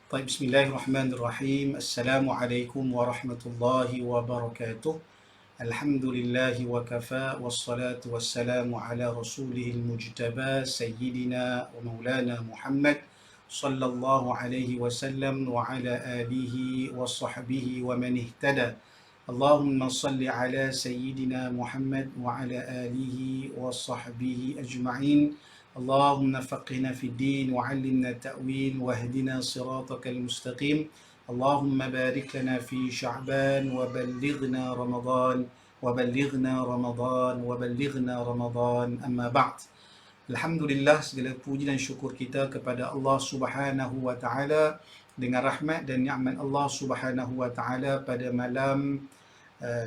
طيب بسم الله الرحمن الرحيم. السلام عليكم ورحمة الله وبركاته. الحمد لله وكفى والصلاة والسلام على رسوله المجتبى سيدنا ومولانا محمد صلى الله عليه وسلم وعلى آله وصحبه ومن اهتدى. اللهم صل على سيدنا محمد وعلى آله وصحبه أجمعين. اللهم فقهنا في الدين وعلمنا التأويل واهدنا صراطك المستقيم. اللهم بارك لنا في شعبان وبلغنا رمضان وبلغنا رمضان وبلغنا رمضان. أما بعد. Alhamdulillah, segala puji dan syukur kita kepada Allah Subhanahu wa taala dengan rahmat dan nikmat Allah Subhanahu wa taala pada malam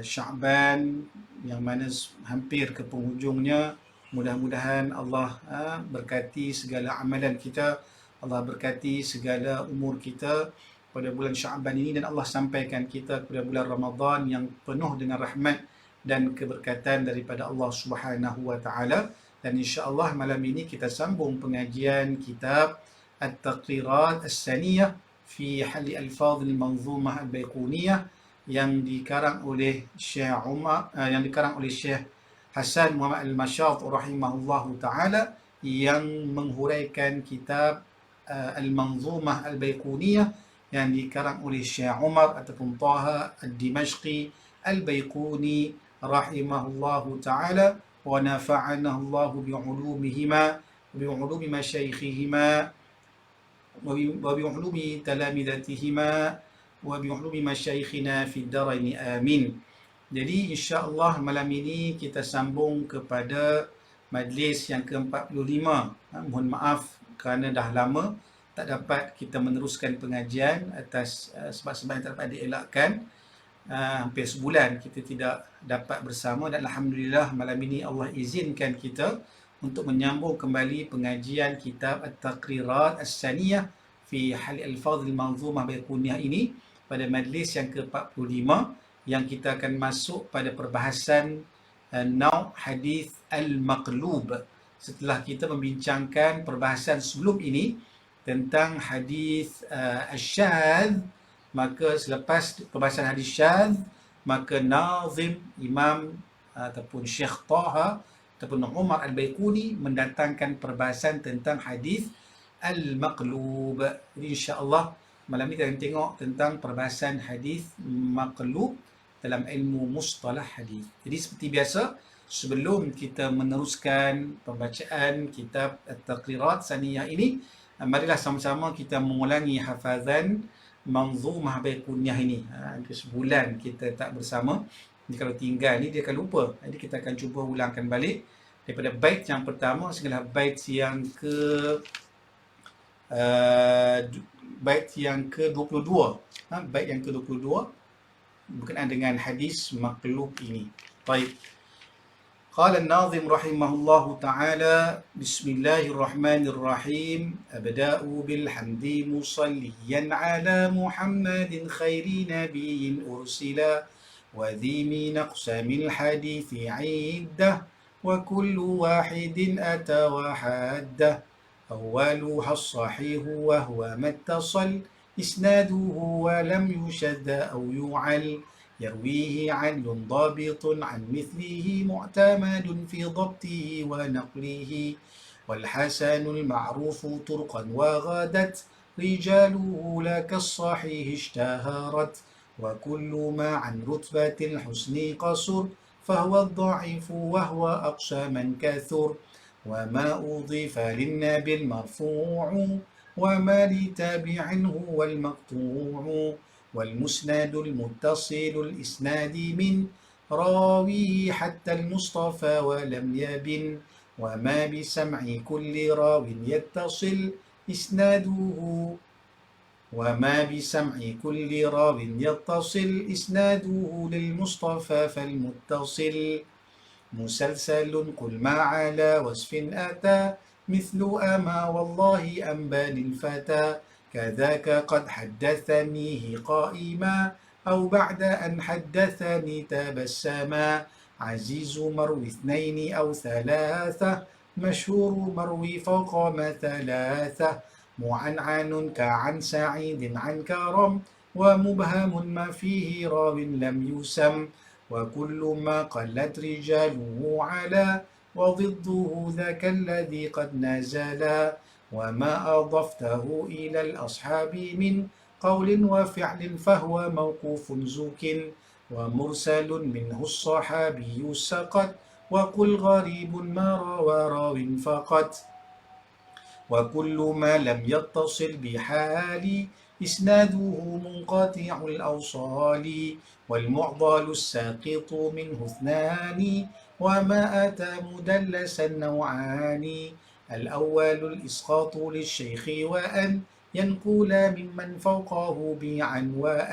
Sya'ban yang mana hampir ke penghujungnya. Mudah-mudahan Allah berkati segala amalan kita, Allah berkati segala umur kita pada bulan Sya'ban ini, dan Allah sampaikan kita kepada bulan Ramadan yang penuh dengan rahmat dan keberkatan daripada Allah Subhanahu wa taala. Dan insya-Allah malam ini kita sambung pengajian kitab At-Taqrirat As-Saniyah fi Halli Al-Fadh Al-Manzumah Al-Baiquniyah yang dikarang oleh Syekh Hasan Muhammad Al-Mashat rahimahullahu taala, yang menghuraikan kitab Al-Manzumah Al-Baiquniyah yang dikarang oleh Syekh Umar ataupun Taha Ad-Dimashqi Al-Baiquni rahimahullahu taala, wa nafa'ana Allah bi'ulumihima bi'ulumi masyayikhihima wa bi'ulumi talamidatihima wa bi'ulumi masyayikhina fid darain amin. Jadi insya-Allah malam ini kita sambung kepada majlis yang ke-45. Mohon maaf kerana dah lama tak dapat kita meneruskan pengajian atas sebab-sebab yang tak dapat dielakkan. Hampir sebulan kita tidak dapat bersama, dan alhamdulillah malam ini Allah izinkan kita untuk menyambung kembali pengajian kitab At-Taqrirat As-Saniyah fi Halli Al-Fadh Al-Manzumah Baiquniyah ini pada majlis yang ke-45, yang kita akan masuk pada perbahasan Naw' Hadis Al-Maqlub. Setelah kita membincangkan perbahasan sebelum ini tentang hadis Asyadz, maka selepas perbahasan hadis syadz, maka Nazim Imam ataupun Syekh Taha ataupun Umar Al-Baiquni mendatangkan perbahasan tentang hadis Al-Maqlub. Jadi insya-Allah malam ni kita akan tengok tentang perbahasan hadis maqlub dalam ilmu mustalah hadis. Jadi seperti biasa, sebelum kita meneruskan pembacaan kitab At-Taqrirat Saniyah ini, marilah sama-sama kita mengulangi hafazan Manzumah Baiquniyah ini. Sebulan kita tak bersama, jadi kalau tinggal ni dia akan lupa. Jadi kita akan cuba ulangkan balik daripada bait yang pertama sehinggalah bait yang ke-22. Bait yang ke-22 berkenaan dengan hadis maqlub ini. Baik. قال الناظم رحمه الله تعالى: بسم الله الرحمن الرحيم. أبدأ بالحمد مصليا على محمد خير نبي أرسلا، وذي من أقسام الحديث عدة وكل واحد أتى وحده. أولها الصحيح وهو ما اتصل إسناده ولم يشد أو يعل، يرويه عدل ضابط عن مثله معتمد في ضبطه ونقله، والحسن المعروف طرقا وغدت رجاله لك الصحيح اشتهرت، وكل ما عن رتبة الحسن قصر فهو الضعيف وهو أقصى من كثر، وما أضيف للنبي المرفوع وما لتابع هو المقطوع، والمسند المتصل الإسناد من راويه حتى المصطفى ولم يبن، وما بسمع كل راو يتصل إسناده وما بسمع كل راو يتصل إسناده للمصطفى فالمتصل، مسلسل قل ما على وصف أتى مثل أما والله أنبى للفتى، كذاك قد حدثنيه قائما أو بعد أن حدثني تبسما، عزيز مروي اثنين أو ثلاثة مشهور مروي فوق ما ثلاثة، mu'an'anun ka'an sa'idin an karam, wa mubhamun ma fihi rawin lam yusam, wa kullu ma qallat rijaluhu ala, wa ضده ذاك الذي قد نزلا, وما أضفته إلى الأصحاب من قول وفعل فهو موقوف زوك, ومرسل منه الصحابي سقط, وقل غريب ما روى راو فقط, وكل ما لم يتصل بحال إسناده منقطع الأوصال, والمعضل الساقط منه اثنان, وما أتى مدلسا نوعان, الأول الإسقاط للشيخ وأن ينقل ممن فوقه بعنواء,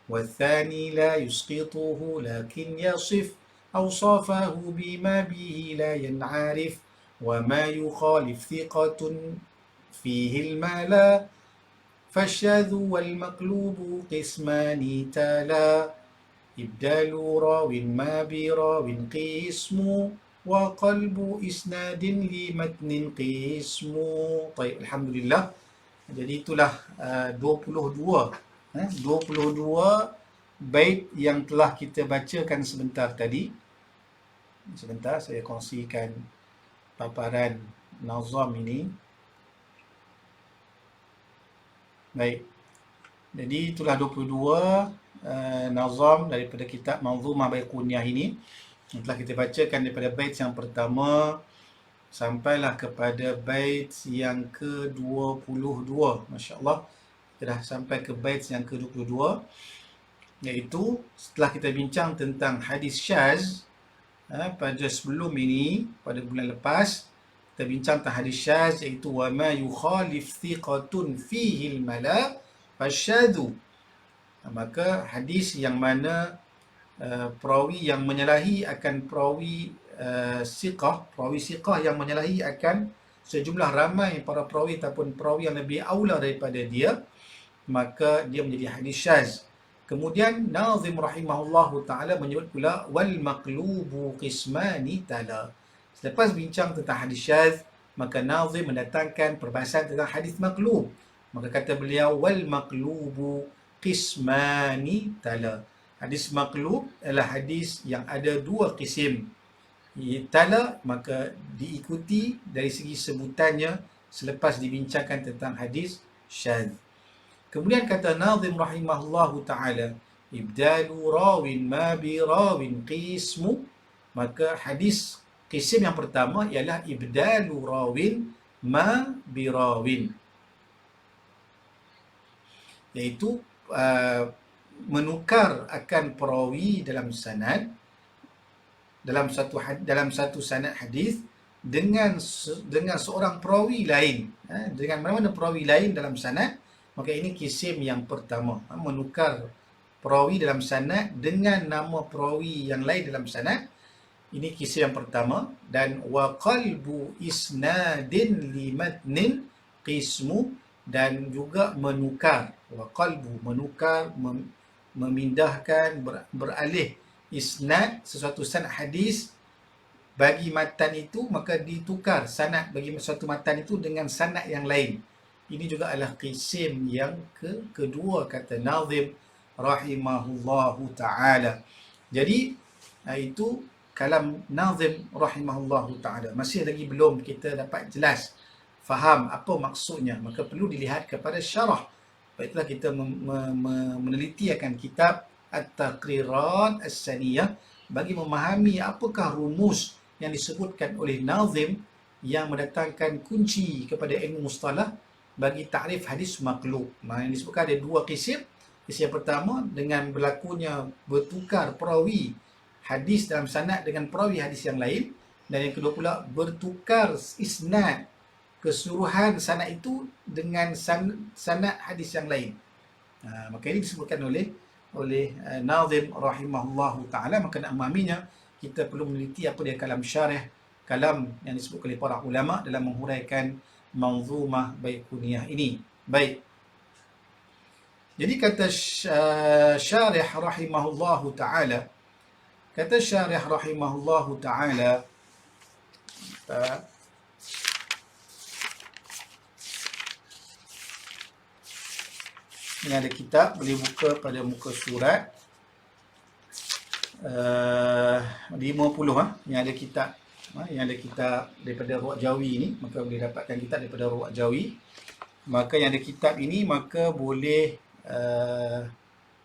والثاني لا يسقطه لكن يصف أوصافه بما به لا ينعرف, وما يخالف ثقة فيه الملا, فالشاذ والمقلوب قسمان تلا, إبدال راو ما براو قسم, وقلب إسناد لمتن قسم. طيب, Alhamdulillah. Jadi itulah 22 bait yang telah kita bacakan sebentar tadi. Sebentar saya kongsikan paparan nazam ini. Baik. Jadi itulah 22 nazam daripada kitab Manzumah Baiquniyah ini. Yang telah kita bacakan daripada bait yang pertama sampailah kepada bait yang ke-22. Masya-Allah. Kita dah sampai ke bait yang ke-22, iaitu setelah kita bincang tentang hadis syaz pada sebelum ini, pada bulan lepas kita bincang tentang hadis syaz, iaitu wa ma yukhalif thiqatun fihi al-mala fasyadhu. Maka hadis yang mana perawi yang menyalahi akan perawi siqah yang menyalahi akan sejumlah ramai para perawi ataupun perawi yang lebih aula daripada dia, maka dia menjadi hadis syaz. Kemudian Nazim rahimahullahu ta'ala menyebut pula wal maqlubu qismani tala. Selepas bincang tentang hadis syaz, maka Nazim mendatangkan perbahasan tentang hadis maqlub. Maka kata beliau wal maqlubu qismani tala. Hadis maqlub adalah hadis yang ada dua kisim. Tala maka diikuti dari segi sebutannya selepas dibincangkan tentang hadis syadz. Kemudian kata Nazim rahimahullahu ta'ala, ibdalu rawin ma bi rawin qismu, maka hadis kisim yang pertama ialah ibdalu rawin ma bi rawin, iaitu menukar akan perawi dalam sanad, dalam satu sanad hadis dengan seorang perawi lain, dengan mana-mana perawi lain dalam sanad. Maka ini kisim yang pertama, menukar perawi dalam sanad dengan nama perawi yang lain dalam sanad. Ini kisim yang pertama. Dan wa qalbu isnadin li matnin qismu, dan juga menukar, wa qalbu menukar, memindahkan, beralih isnad, sesuatu sanad hadis bagi matan itu, maka ditukar sanad bagi suatu matan itu dengan sanad yang lain. Ini juga adalah kisim yang kedua, kata Nazim rahimahullahu ta'ala. Jadi itu kalam Nazim rahimahullahu ta'ala. Masih lagi belum kita dapat jelas faham apa maksudnya, maka perlu dilihat kepada syarah. Baiklah, kita meneliti akan kitab At-Taqrirat As-Saniyah bagi memahami apakah rumus yang disebutkan oleh Nazim yang mendatangkan kunci kepada ilmu mustalah bagi takrif hadis maqlub. Yang disebutkan ada dua kisim. Kisim yang pertama dengan berlakunya bertukar perawi hadis dalam sanad dengan perawi hadis yang lain, dan yang kedua pula bertukar isnad, keseluruhan sanad itu dengan sanad hadis yang lain. Maka ini disebutkan oleh Nazim rahimahullahu ta'ala. Maka nak memahaminya, kita perlu meneliti apa dia kalam syarih, kalam yang disebut oleh para ulama dalam menghuraikan Manzumah Baiquniyah ini. Baik. Jadi kata syarih rahimahullahu ta'ala, Yang ada kitab, boleh buka pada muka surat 50 yang ada kitab, yang ada kitab daripada Ruwat Jawi ni, maka boleh dapatkan kitab daripada Ruwat Jawi. Maka yang ada kitab ini, maka boleh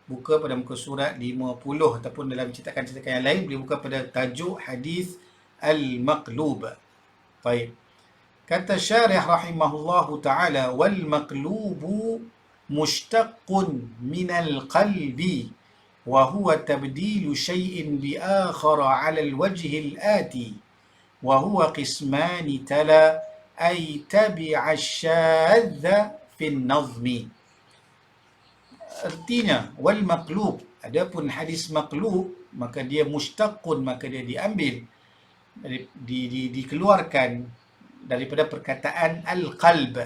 buka pada muka surat 50, ataupun dalam cetakan-cetakan yang lain boleh buka pada tajuk hadis Al-Maqlub. Baik. Kata syarih rahimahullahu ta'ala, wal maqlubu mushtaqqun minal qalbi wa huwa tabdilu syai'in bi akhara 'ala al-wajhi al-ati wa huwa qismani tala ay tabi'a asy-syadza fi an-nazmi. Artinya wal maqlub, adapun hadis maqlub, maka dia mushtaqqun, maka dia diambil, dikeluarkan daripada perkataan al-qalb.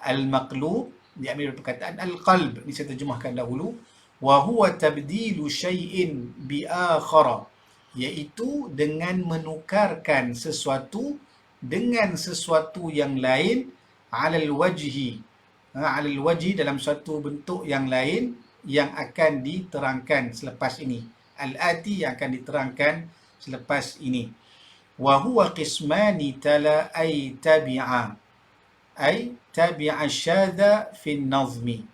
Al-maqlub diambil dari perkataan al-qalb. Ini saya terjemahkan dahulu. Wa huwa tabdilu syai'in bi akhara, iaitu dengan menukarkan sesuatu dengan sesuatu yang lain, alal wajhi, alal wajhi, dalam suatu bentuk yang lain yang akan diterangkan selepas ini. Al-ati, yang akan diterangkan selepas ini. Wa huwa qismani tala ay tabi'a, ay tabi'a syadha fi nazmi.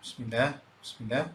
Bismillah, bismillah.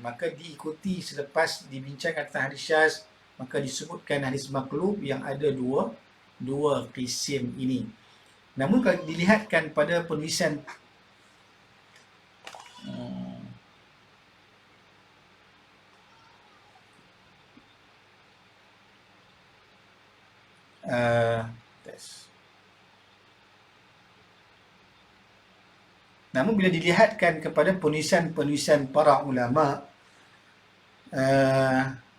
maka diikuti selepas dibincangkan tentang hadis syaz, maka disebutkan hadis maqlub yang ada dua kisim ini. Namun kalau dilihatkan pada penulisan namun bila dilihatkan kepada penulisan para ulama,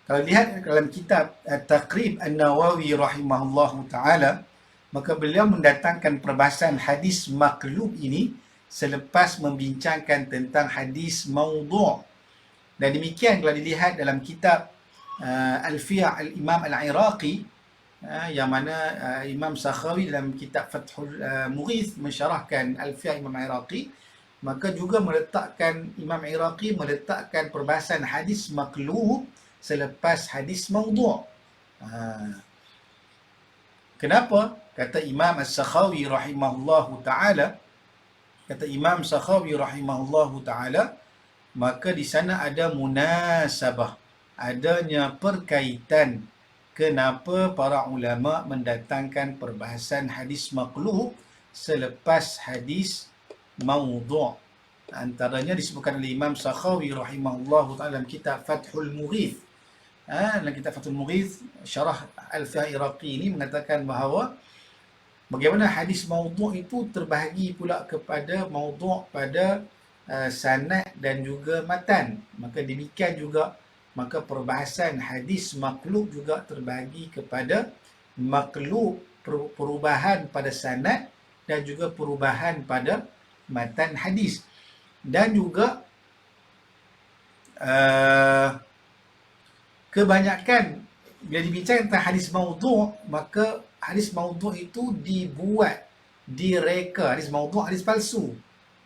kalau lihat dalam kitab Taqrib An-Nawawi rahimahullahu ta'ala, maka beliau mendatangkan perbahasan hadis maqlub ini selepas membincangkan tentang hadis maudhu'. Dan demikian kalau dilihat dalam kitab Alfiyah Al-Imam Al-Iraqi, yang mana Imam Sakhawi dalam kitab Fathul Mughith mensyarahkan Alfiyah Imam Iraqi, maka juga Imam Iraqi meletakkan perbahasan hadis maqlub selepas hadis maudhu'. Kenapa? Kata Imam As-Sakhawi rahimahullahu ta'ala, maka di sana ada munasabah, adanya perkaitan kenapa para ulama mendatangkan perbahasan hadis maqlub selepas hadis maudhu'. Antaranya disebutkan oleh Imam Sakhawi rahimahullahu ta'ala dalam kitab Fathul Mughith. Dalam kitab Fathul Mughith, syarah Alfiyah Iraqi ini mengatakan bahawa bagaimana hadis maudhu' itu terbahagi pula kepada maudhu' pada sanad dan juga matan. Maka demikian juga, maka perbahasan hadis maqlub juga terbahagi kepada maqlub, perubahan pada sanad dan juga perubahan pada matan hadis. Dan juga kebanyakan bila dibincangkan tentang hadis maudhu', maka hadis maudhu' itu direka. Hadis maudhu', hadis palsu.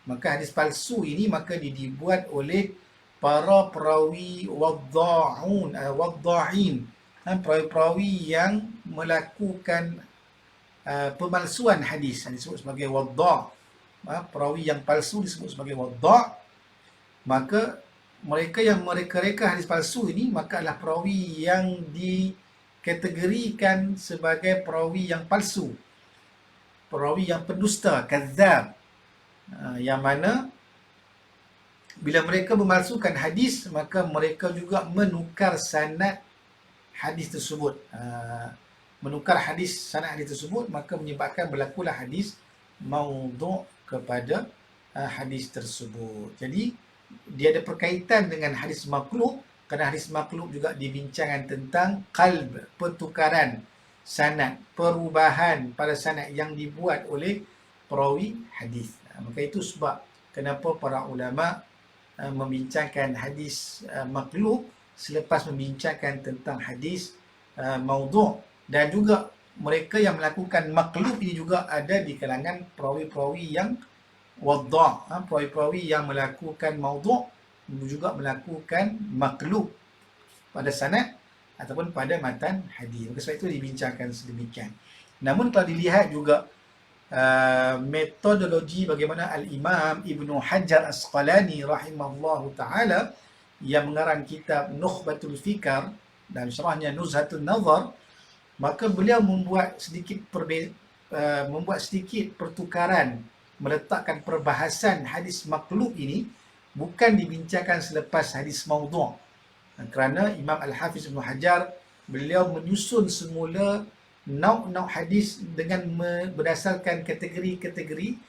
Maka hadis palsu ini maka dibuat oleh para perawi wadda'in, perawi-perawi yang melakukan pemalsuan hadis, disebut sebagai wadda'. Perawi yang palsu disebut sebagai wadda'. Maka mereka yang mereka-reka hadis palsu ini maka adalah perawi yang dikategorikan sebagai perawi yang palsu, perawi yang pendusta, kadzab, yang mana bila mereka memalsukan hadis, maka mereka juga menukar sanad hadis tersebut. Menukar sanad hadis tersebut, maka menyebabkan berlakulah hadis maudhu' kepada hadis tersebut. Jadi dia ada perkaitan dengan hadis maqlub, kerana hadis maqlub juga dibincangkan tentang qalb, pertukaran sanad, perubahan pada sanad yang dibuat oleh perawi hadis. Maka itu sebab kenapa para ulama membincangkan hadis maqlub selepas membincangkan tentang hadis maudhu'. Dan juga mereka yang melakukan maqlub ini juga ada di kalangan perawi-perawi yang wadda'. Perawi-perawi yang melakukan maudhu' juga melakukan maqlub pada sanad ataupun pada matan hadis. Maka sebab itu dibincangkan sedemikian. Namun kalau dilihat juga metodologi bagaimana Al-Imam Ibnu Hajar Asqalani rahimahullahu ta'ala yang mengarang kitab Nukhbatul Fikar dan syarahnya Nuzhatun Nazar, maka beliau membuat sedikit pertukaran, meletakkan perbahasan hadis maqlub ini bukan dibincangkan selepas hadis maudhu'. Kerana Imam Al-Hafiz Ibn Hajar, beliau menyusun semula nauk-nauk hadis dengan berdasarkan kategori-kategori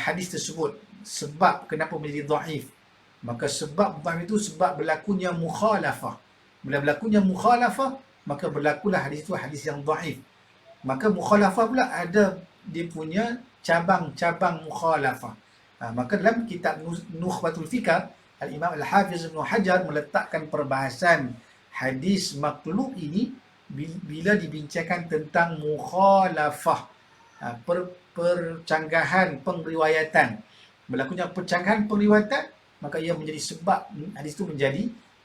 hadis tersebut. Sebab kenapa menjadi dhaif. Maka sebab dhaif itu sebab berlakunya mukhalafah. Bila berlakunya mukhalafah, maka berlakulah hadis itu hadis yang dhaif. Maka mukhalafah pula ada dia punya cabang-cabang mukhalafah. Maka dalam kitab Nukhbatul Fikar, Al-Imam Al-Hafiz Ibn Hajar meletakkan perbahasan hadis maqlub ini bila dibincangkan tentang mukhalafah, percanggahan pengriwayatan. Berlakunya percanggahan pengriwayatan, maka ia menjadi sebab hadis itu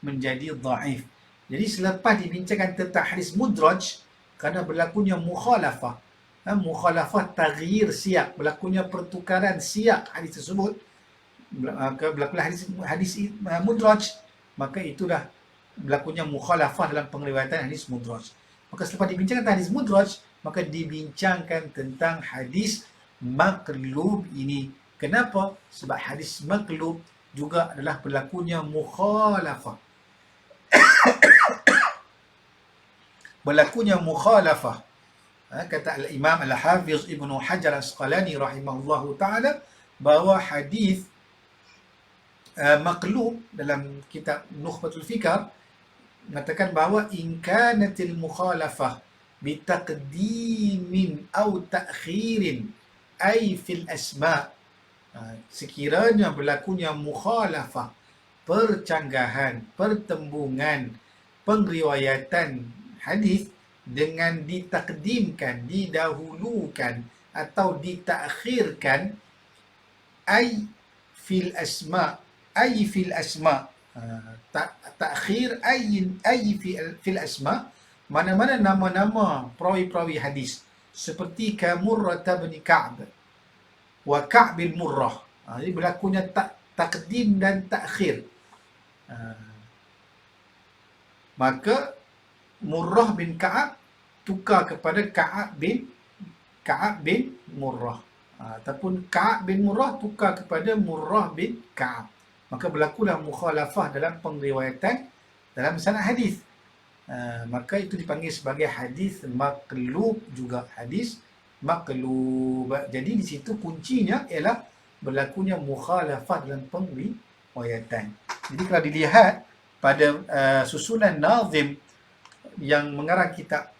menjadi dhaif. Jadi selepas dibincangkan tentang hadis mudraj, kerana berlakunya mukhalafah, mukhalafah taghyir siyak, berlakunya pertukaran siyak hadis tersebut, berlakulah hadis mudraj, maka itulah berlakunya mukhalafah dalam pengriwayatan hadis mudraj. Maka selepas dibincangkan tentang hadis mudraj, maka dibincangkan tentang hadis maqlub ini. Kenapa? Sebab hadis maqlub juga adalah berlakunya mukhalafah. Berlakunya mukhalafah. Kata Al-Imam Al-Hafiz Ibnu Hajar Al-Asqalani rahimahullahu ta'ala, bahawa hadis maqlub dalam kitab Nukhbatul Fikar mengatakan bahawa in kanatil mukhalafah bitaqdimin aw ta'khirin ay fil asma', sekiranya berlakunya mukhalafah, percanggahan, pertembungan, pengriwayatan hadis dengan ditakdimkan, didahulukan atau ditakhirkan, ay fil asma', ay fil asma', takhir ay fil asma', mana-mana nama-nama perawi-perawi hadis seperti Murrah bin Ka'b wa Ka'b bin Murrah. Jadi berlakunya takdim dan takhir. Maka Murrah bin Ka'ab tukar kepada Ka'ab bin Murrah, ataupun Ka'ab bin Murrah tukar kepada Murrah bin Ka'ab. Maka berlakulah mukhalafah dalam pengriwayatan dalam sanad hadis. Maka itu dipanggil sebagai hadis maqlub, juga hadis maqlub. Jadi di situ kuncinya ialah berlakunya mukhalafah dalam pengriwayatan. Jadi kalau dilihat pada susunan nazim yang mengarang kitab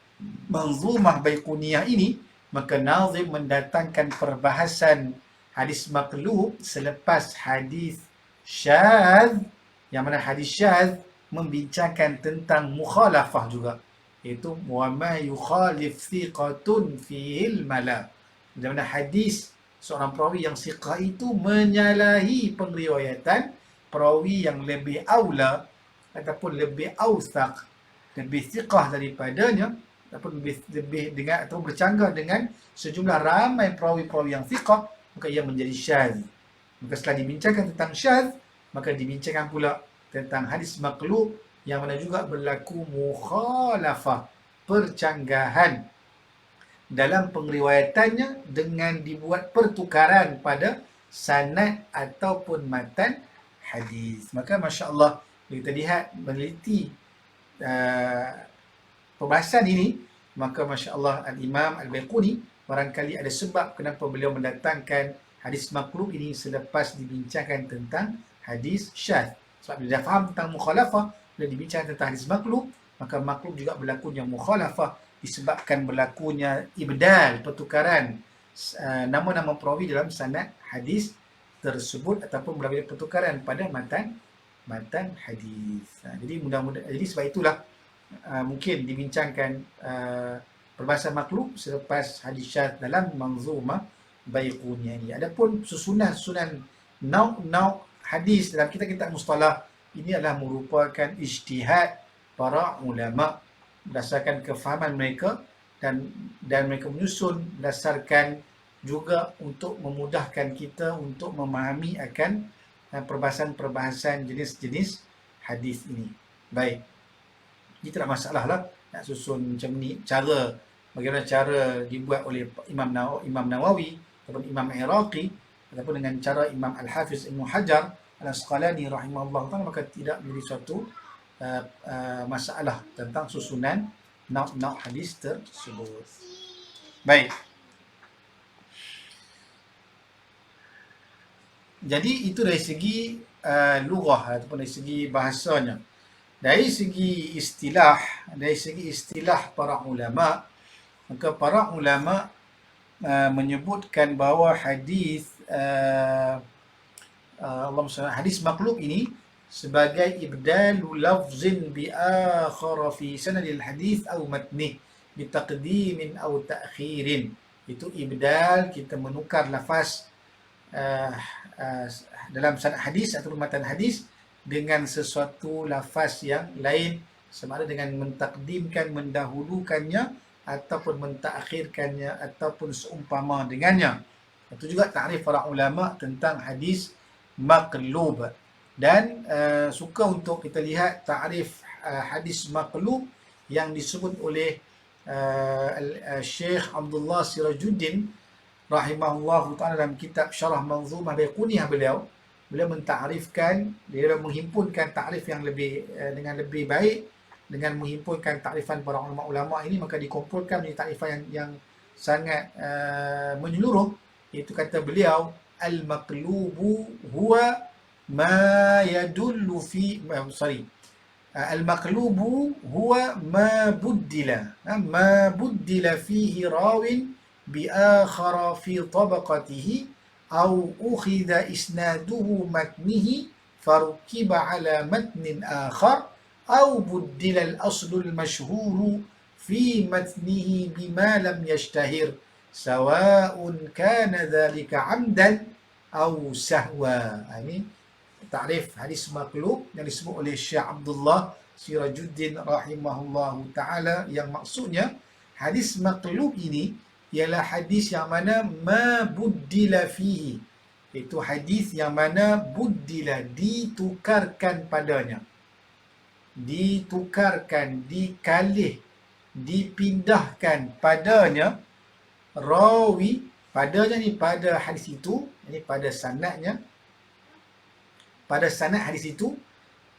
Manzumah Baiquniyah ini, maka nazim mendatangkan perbahasan hadis maqlub selepas hadis syadz, yang mana hadis syadz membincangkan tentang mukhalafah juga, iaitu wa ma yukhalif thiqatun fihil mala, di mana hadis seorang perawi yang siqah itu menyalahi pengriwayatan perawi yang lebih aula ataupun lebih awsaq, lebih siqah daripadanya, ataupun lebih dengan atau bercanggah dengan sejumlah ramai perawi-perawi yang siqah, maka ia menjadi syadz. Maka setelah dibincangkan tentang syadz, maka dibincangkan pula tentang hadis maqlub, yang mana juga berlaku mukhalafah, percanggahan dalam pengriwayatannya dengan dibuat pertukaran pada sanad ataupun matan hadis. Maka masya-Allah, kita lihat meneliti perbahasan ini, maka masya-Allah Al-Imam Al-Baiquni barangkali ada sebab kenapa beliau mendatangkan hadis maqlub ini selepas dibincangkan tentang hadis syadz. Sebab bila dah faham tentang mukhalafah, bila dibincangkan tentang hadis maqlub, maka maqlub juga berlakunya mukhalafah disebabkan berlakunya ibdal, pertukaran nama-nama perawi dalam sanad hadis tersebut, ataupun berlakunya pertukaran pada matan hadis. Jadi mudah-mudahan, jadi sebab itulah mungkin dibincangkan perbahasan maqlub selepas hadis syadz dalam Manzumah Baiquniyah ini. Adapun susunan nau' hadis dalam kitab-kitab mustalah ini adalah merupakan ijtihad para ulama berdasarkan kefahaman mereka, dan mereka menyusun berdasarkan juga untuk memudahkan kita untuk memahami akan perbahasan-perbahasan jenis-jenis hadis ini. Baik, ini tidak masalah lah nak susun macam ni, bagaimana cara dibuat oleh Imam Nawawi ataupun Imam Iraqi, ataupun dengan cara Imam Al-Hafiz Ibnu Hajar Al-Asqalani rahimahullah ta'ala, maka tidak menjadi suatu masalah tentang susunan nauk hadis tersebut. Baik. Jadi itu dari segi lughah ataupun dari segi bahasanya. Dari segi istilah para ulama, maka para ulama menyebutkan bahawa hadis hadis maqlub ini sebagai ibdalu lafzin bi akhara fi sanadil hadis atau matnih bi taqdimin atau ta'khirin. Itu ibdal, kita menukar lafaz dalam sanad hadis atau matan hadis dengan sesuatu lafaz yang lain, sama ada dengan mentakdimkan, mendahulukannya, ataupun mentakhirkannya, ataupun seumpama dengannya. Itu juga takrif para ulama tentang hadis maqlub. Dan suka untuk kita lihat takrif hadis maqlub yang disebut oleh Syekh Abdullah Sirajuddin rahimahullah ta'ala dalam kitab Syarah Manzumah Baiquniyah beliau mentakrifkan, dia menghimpunkan takrif yang lebih dengan lebih baik dengan menghimpunkan takrifan para ulama-ulama ini, maka dikumpulkan menjadi takrifan yang sangat menyeluruh, iaitu kata beliau al-maqlubu huwa ma yadullu fi al-maqlubu huwa ma buddila fihi rawin بآخر في طبقته أو أخذ إسناده متنه فركب على متن آخر أو بدل الأصل المشهور في متنه بما لم يشتهر سواء كان ذلك عمدا أو سهوا. Ini takrif hadis maqlub yang disebut oleh Syekh Abdullah Sirajuddin rahimahullahu ta'ala, yang maksudnya hadis maqlub ini ialah hadis yang mana mabuddila fihi, iaitu hadis yang mana buddila ditukarkan padanya, ditukarkan, dikalih, dipindahkan padanya rawi, padanya ni pada hadis itu, ini pada sanadnya, pada sanad hadis itu,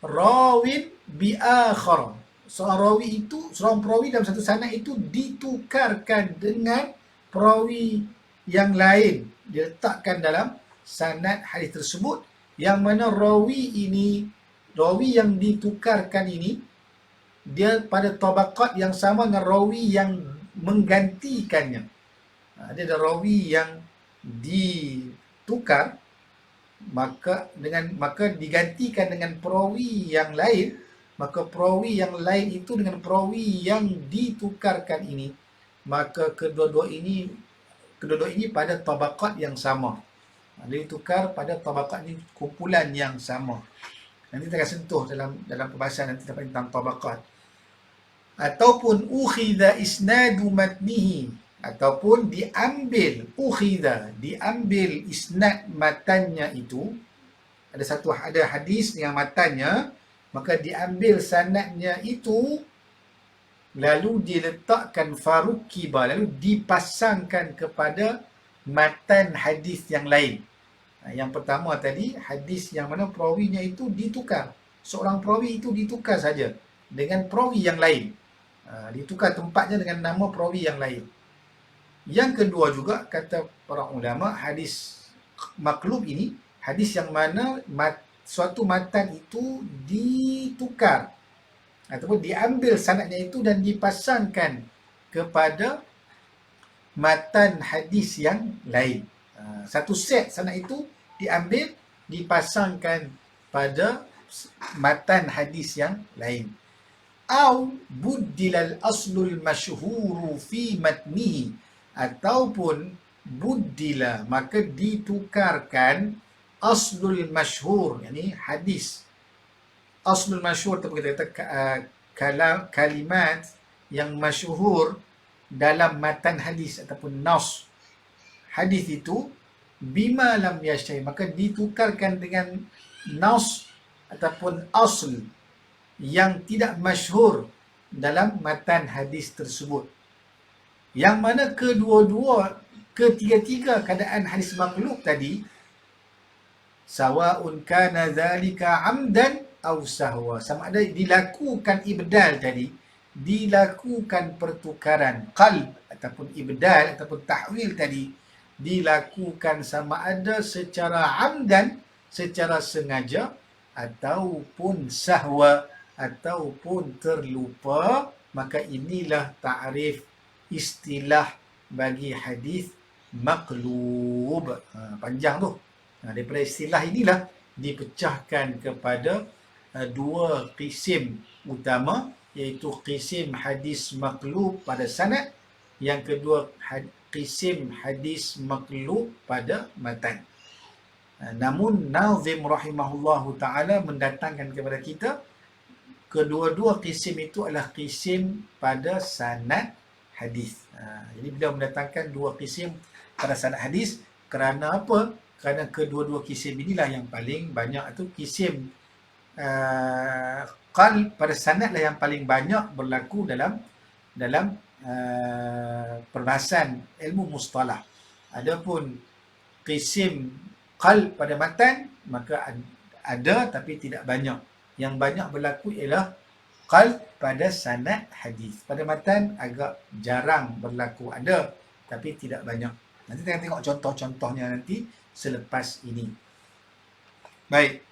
rawin bi akhar, seorang rawi itu, seorang perawi dalam satu sanad itu ditukarkan dengan perawi yang lain, diletakkan dalam sanad hadis tersebut, yang mana rawi ini, rawi yang ditukarkan ini, dia pada tabaqat yang sama dengan rawi yang menggantikannya. Dia ada rawi yang ditukar, maka digantikan dengan perawi yang lain, maka perawi yang lain itu dengan perawi yang ditukarkan ini, maka kedua-dua ini pada tabaqat yang sama. Dia ditukar pada tabaqat ini, kumpulan yang sama. Nanti kita akan sentuh dalam perbahasan nanti tentang tabaqat. Ataupun ukhidha isnadu matnihi, ataupun diambil isnad matannya itu. Ada hadis dengan matannya, maka diambil sanadnya itu, lalu diletakkan farukiba, lalu dipasangkan kepada matan hadis yang lain. Yang pertama tadi, hadis yang mana perawinya itu ditukar. Seorang perawi itu ditukar saja dengan perawi yang lain. Ditukar tempatnya dengan nama perawi yang lain. Yang kedua juga, kata para ulama, hadis maqlub ini, hadis yang mana suatu matan itu ditukar, ataupun diambil sanadnya itu dan dipasangkan kepada matan hadis yang lain. Satu set sanad itu diambil, dipasangkan pada matan hadis yang lain. Au buddilal aslul masyhuru fi matnihi, ataupun buddila, maka ditukarkan aslul masyhur, yakni hadis. Aslul masyhur itu kita kata kalimat yang masyhur dalam matan hadis ataupun nas hadis itu, bima lam yashai, maka ditukarkan dengan nas ataupun asl yang tidak masyhur dalam matan hadis tersebut, yang mana ketiga-tiga keadaan hadis maqlub tadi, sawa'un kana dzalika amdan aw sahwa, sama ada dilakukan ibdal tadi, dilakukan pertukaran qalb ataupun ibdal ataupun tahwil tadi, dilakukan sama ada secara amdan, secara sengaja, ataupun sahwa, ataupun terlupa, maka inilah ta'rif istilah bagi hadis maqlub. Panjang tu. Daripada istilah inilah dipecahkan kepada dua kisim utama, iaitu kisim hadis maqlub pada sanad, yang kedua kisim hadis maqlub pada matan. Namun nazim rahimahullahu ta'ala mendatangkan kepada kita kedua-dua kisim itu adalah kisim pada sanad hadis. Jadi beliau mendatangkan dua kisim pada sanad hadis kerana apa? kerana kedua-dua kisim inilah yang paling banyak. Itu kisim qalb pada sanad lah yang paling banyak berlaku dalam perbahasan ilmu mustalah. Adapun kisim qalb pada matan, maka ada tapi tidak banyak. Yang banyak berlaku ialah qalb pada sanad hadis. Pada matan agak jarang berlaku, ada tapi tidak banyak. Nanti kita tengok contoh-contohnya nanti selepas ini. Baik.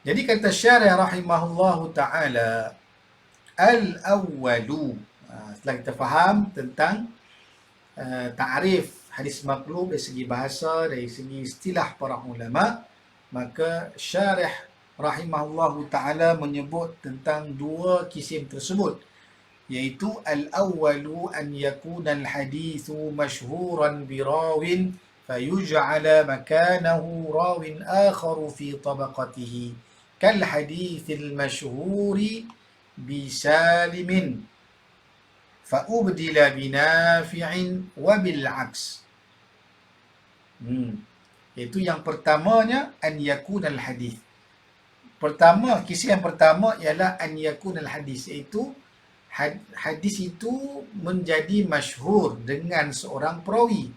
Jadi kata syarih rahimahullahu ta'ala, al-awwalu. Setelah kita faham tentang ta'rif hadis maqlub dari segi bahasa, dari segi istilah para ulama, maka syarih rahimahullahu ta'ala menyebut tentang dua kisim tersebut, iaitu al-awwalu an yakuna al-hadithu mashhuran birawin fayuj'ala makanahu rawin akharu fi tabaqatihi kal hadithil mashhuri bisalimin fa'ubdila binafi'in wa bil'aks. Iaitu yang pertamanya an yakuna al-hadith. Pertama, kisah yang pertama ialah an yakuna al-hadith, iaitu hadis itu menjadi masyhur dengan seorang perawi.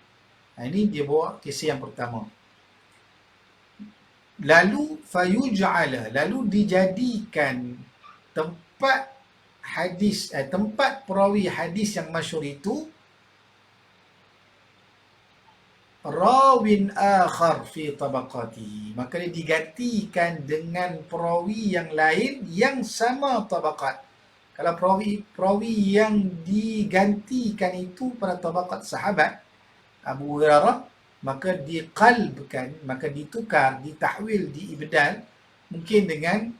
Ini dia bawa kisah yang pertama. Lalu fayuj'ala, lalu dijadikan tempat hadis, tempat perawi hadis yang masyhur itu rawin akhar fi tabaqatihi, maka dia digantikan dengan perawi yang lain yang sama tabaqat. Kalau perawi yang digantikan itu pada tabaqat sahabat Abu Hurairah, maka diqalbkan, maka ditukar, ditahwil, diibdal, mungkin dengan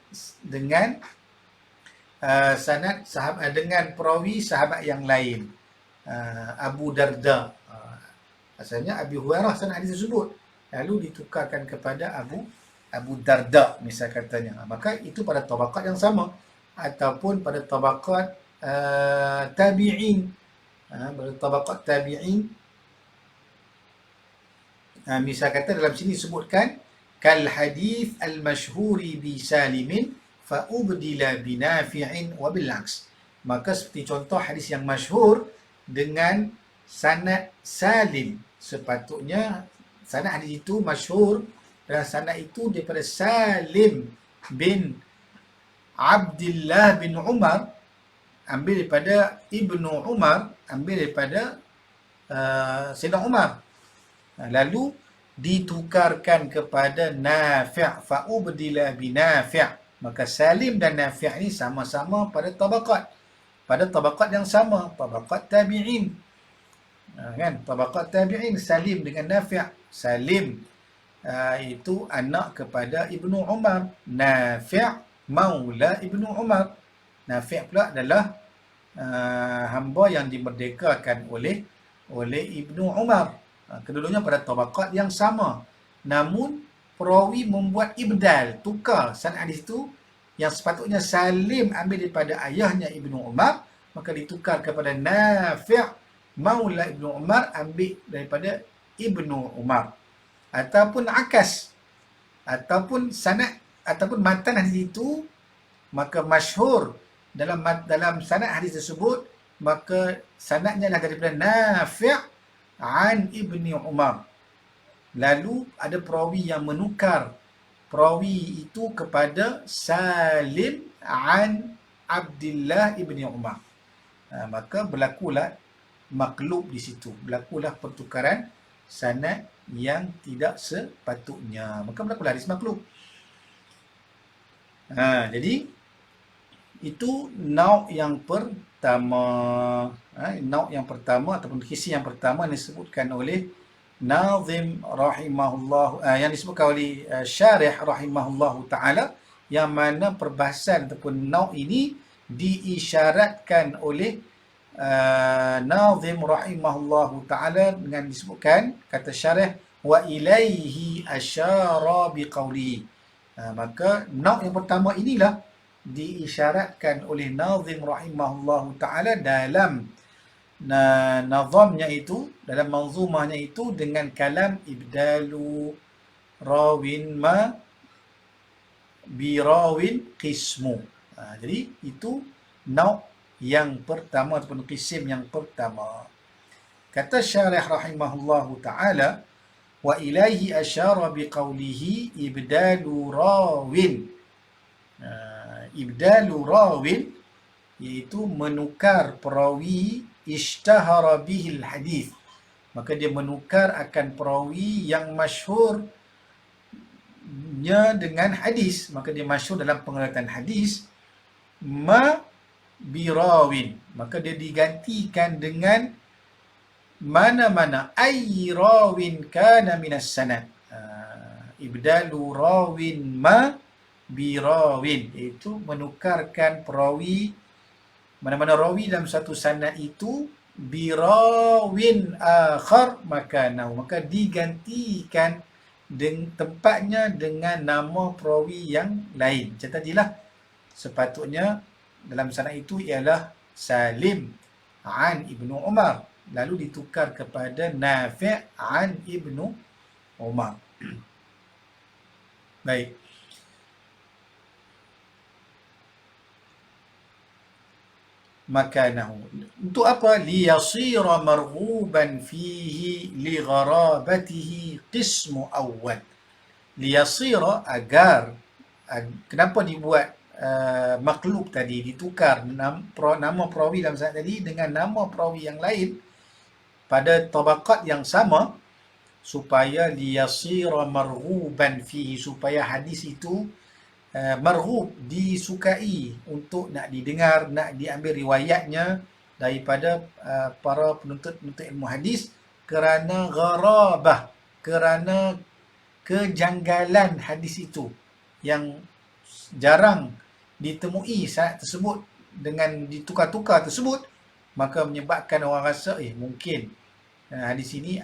sanad sahabat, dengan perawi sahabat yang lain. Abu Darda, asalnya Abu Hurairah sanad hadis tersebut, lalu ditukarkan kepada Abu Darda misal katanya, maka itu pada tabaqat yang sama, ataupun pada tabaqat tabi'in. Pada tabaqat tabi'in, misal kata dalam sini disebutkan kal hadith al mashhuri bi salimin fa ubdila bi nafi'in wa bil aks. Maka seperti contoh hadis yang masyhur dengan sanad Salim, sepatutnya sanad hadis itu masyhur dan sanad itu daripada Salim bin Abdullah bin Umar, ambil daripada Ibnu Umar, ambil daripada Sayyidina Umar, lalu ditukarkan kepada Nafi', fa'ubdila bi Nafi'. Maka Salim dan Nafi' ini sama-sama pada tabaqat yang sama, tabaqat tabi'in. Kan, tabaqat tabi'in, Salim dengan Nafi'. Salim itu anak kepada Ibnu Umar, Nafi' maula Ibnu Umar. Nafi' pula adalah hamba yang dimerdekakan oleh Ibnu Umar. Kedudukannya pada tabaqat yang sama, namun perawi membuat ibdal, tukar sanad hadis itu, yang sepatutnya Salim ambil daripada ayahnya Ibnu Umar, maka ditukar kepada Nafi' maula Ibnu Umar, ambil daripada Ibnu Umar. Ataupun akas, ataupun sanad, ataupun matan hadis itu, maka masyhur dalam sanad hadis tersebut, maka sanadnya adalah daripada Nafi' an Ibni Umar. Lalu ada perawi yang menukar perawi itu kepada Salim an Abdullah Ibni Umar. Maka berlakulah maklub di situ, berlakulah pertukaran sanad yang tidak sepatutnya, maka berlakulah hadis maklub. Jadi itu nauk yang pertama. Nauk yang pertama ataupun kisi yang pertama yang disebutkan oleh Nazim rahimahullah, yang disebutkan oleh Syarih rahimahullahu ta'ala, yang mana perbahasan ataupun nauk ini diisyaratkan oleh Nazim rahimahullahu ta'ala dengan disebutkan, kata Syarih, wa ilaihi asyara biqawlihi. Maka nauk yang pertama inilah diisyaratkan oleh Nazim rahimahullahu ta'ala dalam nazamnya itu, dalam manzumahnya itu dengan kalam ibdalu rawin ma birawin qismu. Jadi itu nauk yang pertama ataupun qisim yang pertama. Kata syarih rahimahullahu ta'ala, wa ilaihi asyara biqaulihi ibdalu rawin. Ibdalu rawin iaitu menukar perawi ishtahara bihil hadis. Maka dia menukar akan perawi yang masyhurnya dengan hadis. Maka dia masyhur dalam pengertian hadis. Ma birawin. Maka dia digantikan dengan mana-mana ay rawin kana minas sanad. Ibdalu rawin ma birawin, iaitu menukarkan perawi, mana-mana rawi dalam satu sanad itu birawin akhar makanahu, maka digantikan tempatnya dengan nama perawi yang lain. Macam tadilah, sepatutnya dalam sanad itu ialah Salim an Ibnu Umar, lalu ditukar kepada Nafi' an Ibnu Umar. Baik. Makanahu. Untuk apa? Liyasira marghuban fihi li gharabatihi qismu awal. Liyasira, agar, kenapa dibuat maklub tadi, ditukar nama perawi dalam sanad tadi dengan nama perawi yang lain pada tabaqat yang sama, supaya liyasira marghuban fihi, supaya hadis itu marghub, disukai untuk nak didengar, nak diambil riwayatnya daripada para penuntut ilmu hadis, kerana gharabah, kerana kejanggalan hadis itu yang jarang ditemui sanad tersebut dengan ditukar-tukar tersebut, maka menyebabkan orang rasa mungkin hadis ini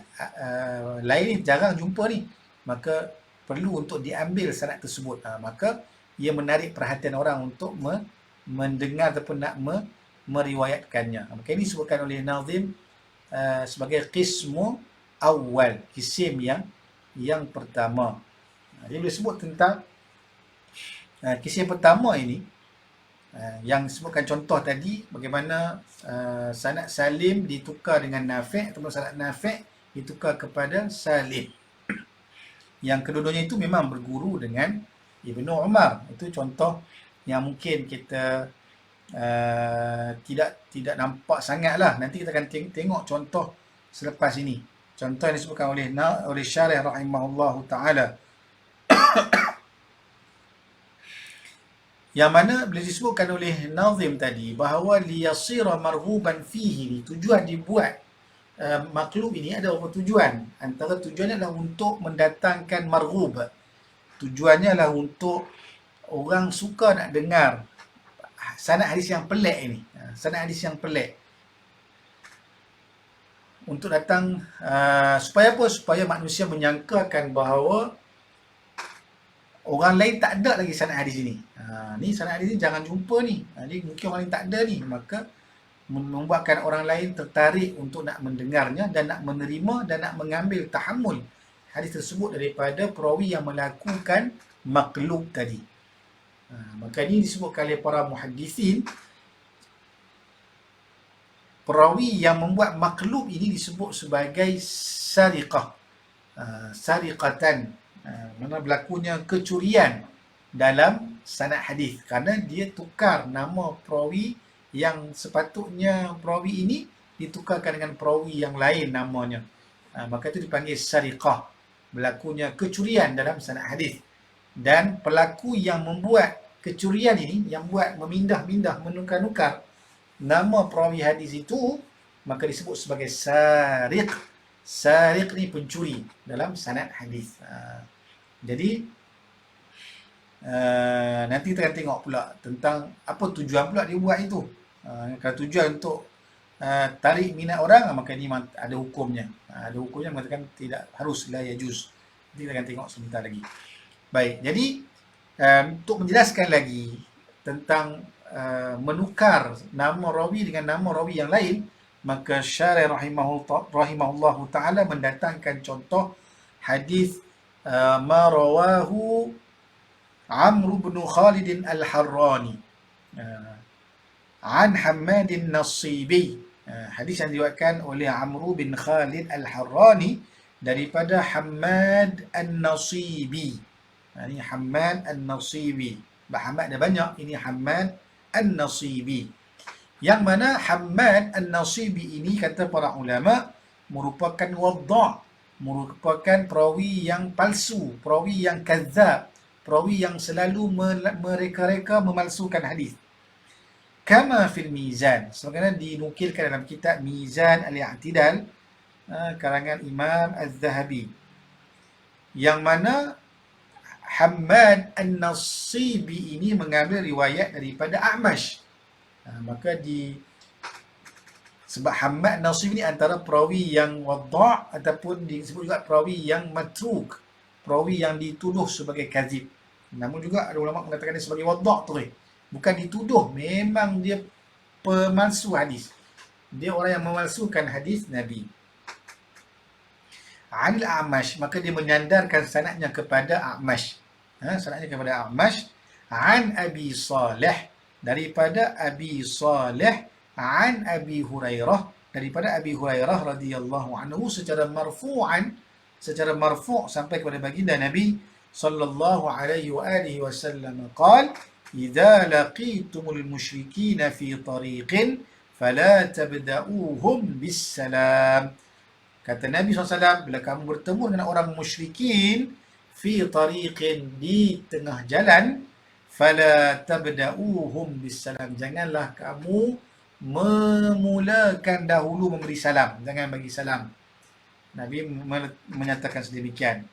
lain ni, jarang jumpa ni, maka perlu untuk diambil sanad tersebut. Maka ia menarik perhatian orang untuk mendengar ataupun nak meriwayatkannya. Maka ini disebutkan oleh nazim sebagai qismu awal, kisim yang pertama. Dia boleh sebut tentang kisim pertama ini, yang disebutkan contoh tadi, bagaimana sanad Salim ditukar dengan Nafi', ataupun sanad Nafi' ditukar kepada Salim. Yang kedua-duanya itu memang berguru dengan Ibnu Umar. Itu contoh yang mungkin kita tidak nampak sangat lah. Nanti kita akan tengok contoh selepas ini. Contoh yang disebutkan oleh syarih rahimahullahu ta'ala, yang mana boleh disebutkan oleh nazim tadi bahawa liyasira marghuban fihi, tujuan dibuat maklub ini ada beberapa tujuan. Antara tujuannya adalah untuk mendatangkan marghub. Tujuannya adalah untuk orang suka nak dengar sanad hadis yang pelik ini. Sanad hadis yang pelik. Untuk datang, supaya apa? Supaya manusia menyangkakan bahawa orang lain tak ada lagi sanad hadis ini. Ni sanad hadis ni jangan jumpa ni. Ni mungkin orang lain tak ada ni. Maka membuatkan orang lain tertarik untuk nak mendengarnya dan nak menerima dan nak mengambil tahammul hadis tersebut daripada perawi yang melakukan maklub tadi. Maka ini disebutkan oleh para muhaddisin, perawi yang membuat maklub ini disebut sebagai sariqah. Sariqatan, mana berlakunya kecurian dalam sanad hadis, kerana dia tukar nama perawi yang sepatutnya perawi ini ditukarkan dengan perawi yang lain namanya. Maka itu dipanggil sariqah, berlakunya kecurian dalam sanad hadis. Dan pelaku yang membuat kecurian ini, yang buat memindah-mindah, menukar-nukar nama perawi hadis itu, maka disebut sebagai sariq. Sariq ni pencuri dalam sanad hadis. Jadi nanti kita akan tengok pula tentang apa tujuan pula dia buat itu. Kalau tujuan untuk tarik minat orang, maka ini ada hukumnya. Ada hukumnya mengatakan tidak harus, la yajuz. Nanti kita akan tengok sebentar lagi. Baik, jadi untuk menjelaskan lagi tentang menukar nama rawi dengan nama rawi yang lain, maka Syarih rahimahullahu ta'ala mendatangkan contoh hadis ma rawahu Amr bin Khalid al-Harrani an Hammad an-Nasibi. Hadis yang diriwayatkan oleh Amr bin Khalid al-Harrani daripada Hammad an-Nasibi. Ini Hammad an-Nasibi. Hammad ada banyak, ini Hammad an-Nasibi. Yang mana Hammad an-Nasibi ini, kata para ulama, merupakan wadda', merupakan perawi yang palsu, perawi yang kadzab, perawi yang selalu mereka-reka memalsukan hadis. Kama fil Mizan, sebagaimana dinukilkan dalam kitab Mizan al-I'tidal karangan Imam Az-Zahabi, yang mana Hammad an-Nasibi ini mengambil riwayat daripada A'mash. Maka sebab Hammad an-Nasibi ini antara perawi yang wadda' ataupun disebut juga perawi yang matruk, perawi yang dituduh sebagai kazib. Namun juga ada ulama mengatakan dia sebagai wadda' tu, bukan dituduh, memang dia pemalsu hadis. Dia orang yang memalsukan hadis Nabi. Anil A'mash, maka dia menyandarkan sanadnya kepada A'mash. Sanadnya kepada A'mash. An Abi Salih, daripada Abi Salih. An Abi Hurairah, daripada Abi Hurairah radhiyallahu anhu secara marfu'an, secara marfu' sampai kepada baginda Nabi sallallahu alaihi wa alihi wasallam qala: "Idza laqitumul musyrikina fi tariqin fala tabda'uhum bis salam." Kata Nabi SAW, bila kamu bertemu dengan orang musyrikin fi tariqin, di tengah jalan, fala tabda'uhum bis salam, janganlah kamu memulakan dahulu memberi salam, jangan bagi salam. Nabi menyatakan sedemikian.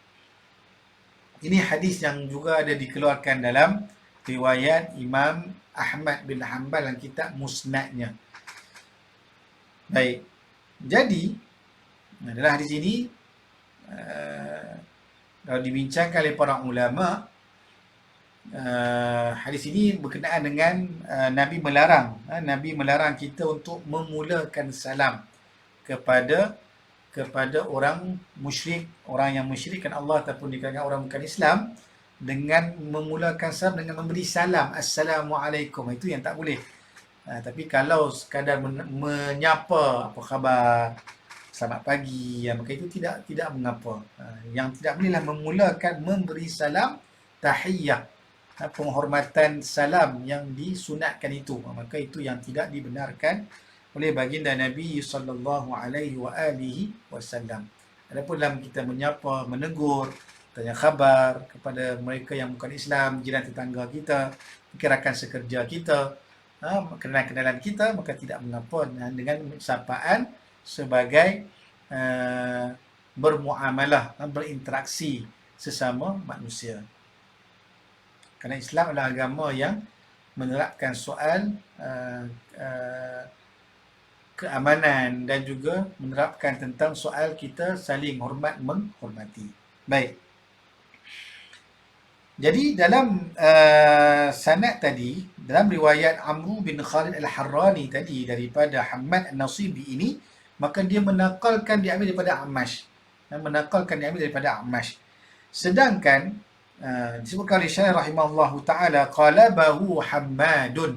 Ini hadis yang juga ada dikeluarkan dalam riwayat Imam Ahmad bin Hanbal dalam kitab Musnadnya. Baik. Jadi dalam hadis ini kalau dibincangkan oleh para ulama, hadis ini berkenaan dengan Nabi melarang kita untuk memulakan salam kepada orang musyrik, orang yang mensyirikkan Allah ataupun di kalangan orang bukan Islam, dengan memulakan salam dengan memberi salam, Assalamualaikum. Itu yang tak boleh. Tapi kalau sekadar menyapa, apa khabar, selamat pagi, maka itu tidak mengapa. Yang tidak bolehlah memulakan memberi salam tahiyyah, penghormatan salam yang disunatkan itu, maka itu yang tidak dibenarkan oleh baginda Nabi sallallahu alaihi wa alihi wasallam. Adapun dalam kita menyapa, menegur, tanya khabar kepada mereka yang bukan Islam, jiran tetangga kita, rakan sekerja kita, kenalan-kenalan kita, maka tidak mengapa dengan sapaan sebagai bermuamalah, berinteraksi sesama manusia. Kerana Islam adalah agama yang menerapkan soal keamanan dan juga menerapkan tentang soal kita saling hormat menghormati. Baik. Jadi dalam sanad tadi, dalam riwayat Amr bin Khalid al-Harrani tadi daripada Hammad an-Nasibi ini, maka dia menakalkan diambil daripada A'mash. Sedangkan disebutkan oleh Syarih rahimahullahu ta'ala qalabahu Hammadun,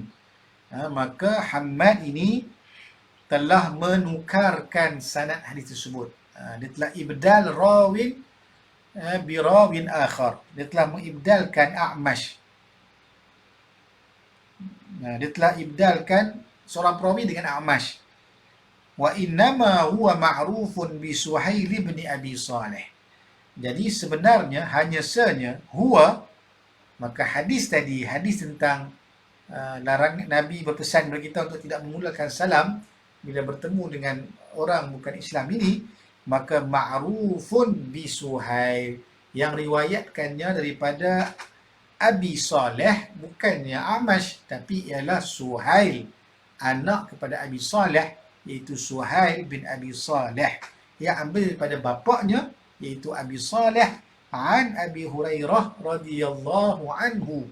maka Hammad ini telah menukarkan sanad hadis tersebut. Dia telah ibdal rawin birawin akhar. Dia telah mengibdalkan A'mash. Dia telah ibdalkan seorang perawi dengan A'mash. Wa innama huwa ma'rufun bi Suhail bin Abi Salih. Jadi sebenarnya hanya sahaja huwa, maka hadis tadi, hadis tentang larang Nabi berpesan kepada kita untuk tidak memulakan salam bila bertemu dengan orang bukan Islam ini, maka ma'rufun bi Suhail, yang riwayatkannya daripada Abi Salih, bukannya A'mash, tapi ialah Suhail, anak kepada Abi Salih, iaitu Suhail bin Abi Salih, yang ambil daripada bapaknya, iaitu Abi Salih, an Abi Hurairah radhiyallahu anhu.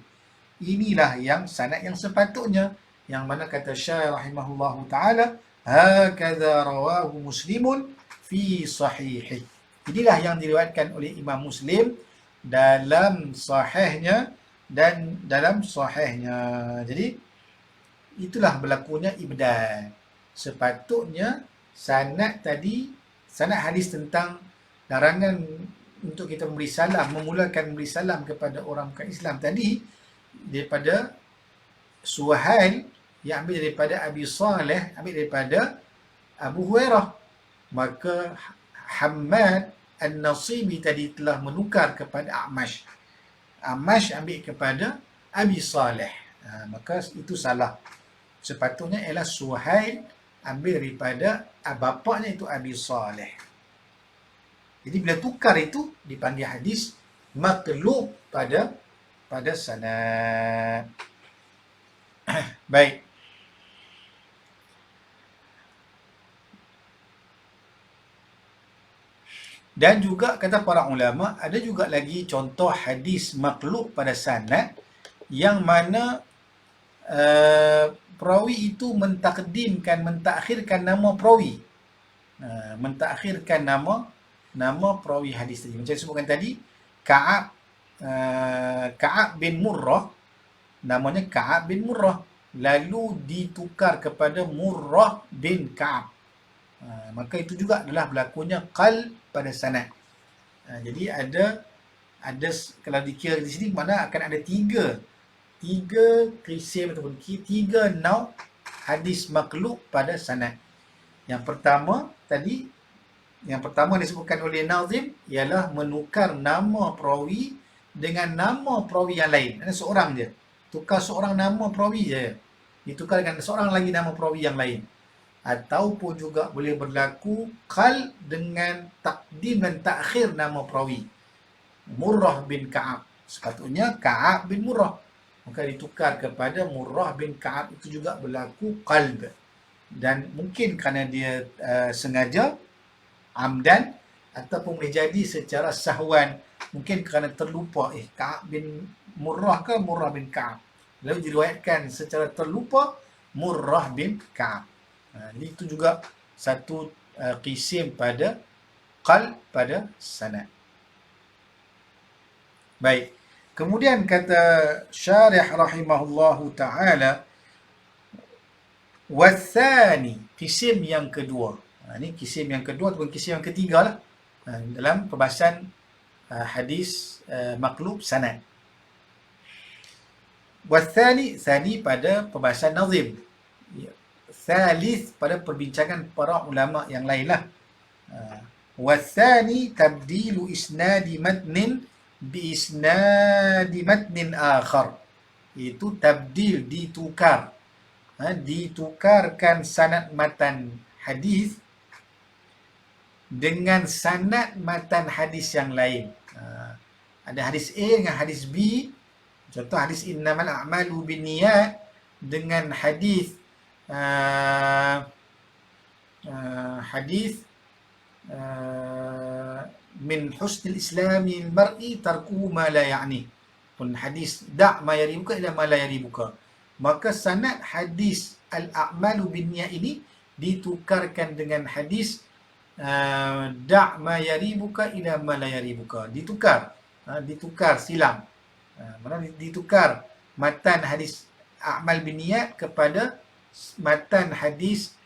Inilah yang sanad yang sepatutnya, yang mana kata Syarih rahimahullahu ta'ala Hakadha rawahu Muslimun fi sahihih. Inilah yang diriwayatkan oleh Imam Muslim dalam sahihnya dan dalam sahihnya. Jadi itulah berlakunya ibdal. Sepatutnya sanad tadi, sanad hadis tentang larangan untuk kita memberi salam, memulakan memberi salam kepada orang bukan Islam tadi daripada Suhail yang ambil daripada Abi Saleh, ambil daripada Abu Hurairah. Maka Hammad An-Nasibi tadi telah menukar kepada A'mash. A'mash ambil kepada Abi Saleh. Maka itu salah. Sepatutnya ialah Suhail ambil daripada bapaknya itu Abi Saleh. Jadi bila tukar itu dipanggil hadis maqlub pada sanad. Baik. Dan juga kata para ulama, ada juga lagi contoh hadis maqlub pada sanad yang mana perawi itu mentakhirkan nama perawi. Mentakhirkan nama perawi hadis tadi. Macam disebutkan tadi, Ka'ab bin Murrah, namanya Ka'ab bin Murrah, lalu ditukar kepada Murrah bin Ka'ab. Maka itu juga adalah berlakunya qalb pada sanad. Jadi ada kalau dikira di sini mana akan ada tiga kisim ataupun tiga nau hadis maqlub pada sanad. Yang pertama disebutkan oleh Nazim ialah menukar nama perawi dengan nama perawi yang lain. Ada seorang je. Tukar seorang nama perawi je. Ditukar dengan seorang lagi nama perawi yang lain. Ataupun juga boleh berlaku qalb dengan takdim dan takhir nama perawi. Murrah bin Ka'ab. Sepatutnya Ka'ab bin Murrah. Maka ditukar kepada Murrah bin Ka'ab, itu juga berlaku qalb. Dan mungkin kerana dia sengaja, amdan, ataupun boleh jadi secara sahwan. Mungkin kerana terlupa, Ka'ab bin Murrah ke Murrah bin Ka'ab. Lalu diriwayatkan secara terlupa Murrah bin Ka'ab. Itu juga satu kisim pada qalb pada sanad. Baik. Kemudian kata syarih rahimahullahu ta'ala, wathani, kisim yang kedua. Ini kisim yang kedua ataupun kisim yang ketiga lah dalam perbahasan hadis maqlub sanad. Wathani, thani pada perbahasan Nazim. Thalith pada perbincangan para ulama yang lain lah. Wathani tabdilu isnadi matnin bi isnadi matnin akhar. Itu tabdil, ditukar. Ditukarkan sanad matan hadis dengan sanad matan hadis yang lain. Ada hadis A dengan hadis B. Contoh hadis innamal a'malu binniyat dengan hadis min husnil islami mar'i tarkuhu ma la ya'ni. Pun hadis da' ma yaribuka ila ma la yaribuka. Maka sanad hadis al-a'malu binniyat ini ditukarkan dengan hadis da' ma yaribuka ila ma la yaribuka. Ditukar silam. Mana ditukar matan hadis a'mal binniyat kepada matan hadis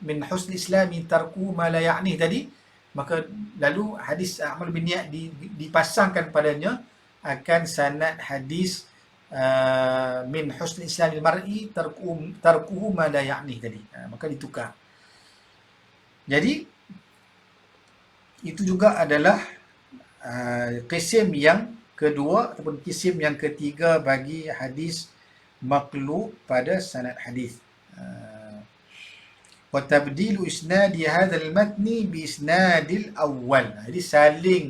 min husnil islami tarku ma la ya'ni tadi. Maka lalu hadis a'mal binniyat dipasangkan padanya akan sanad hadis min husnil islamil mar'i tarkuhu ma la ya'ni tadi. Maka ditukar. Jadi itu juga adalah kisim yang kedua ataupun kisim yang ketiga bagi hadis maqlub pada sanad hadis. Wa tabdilu isnadi hadzal matni bi isnadil awwal. Jadi saling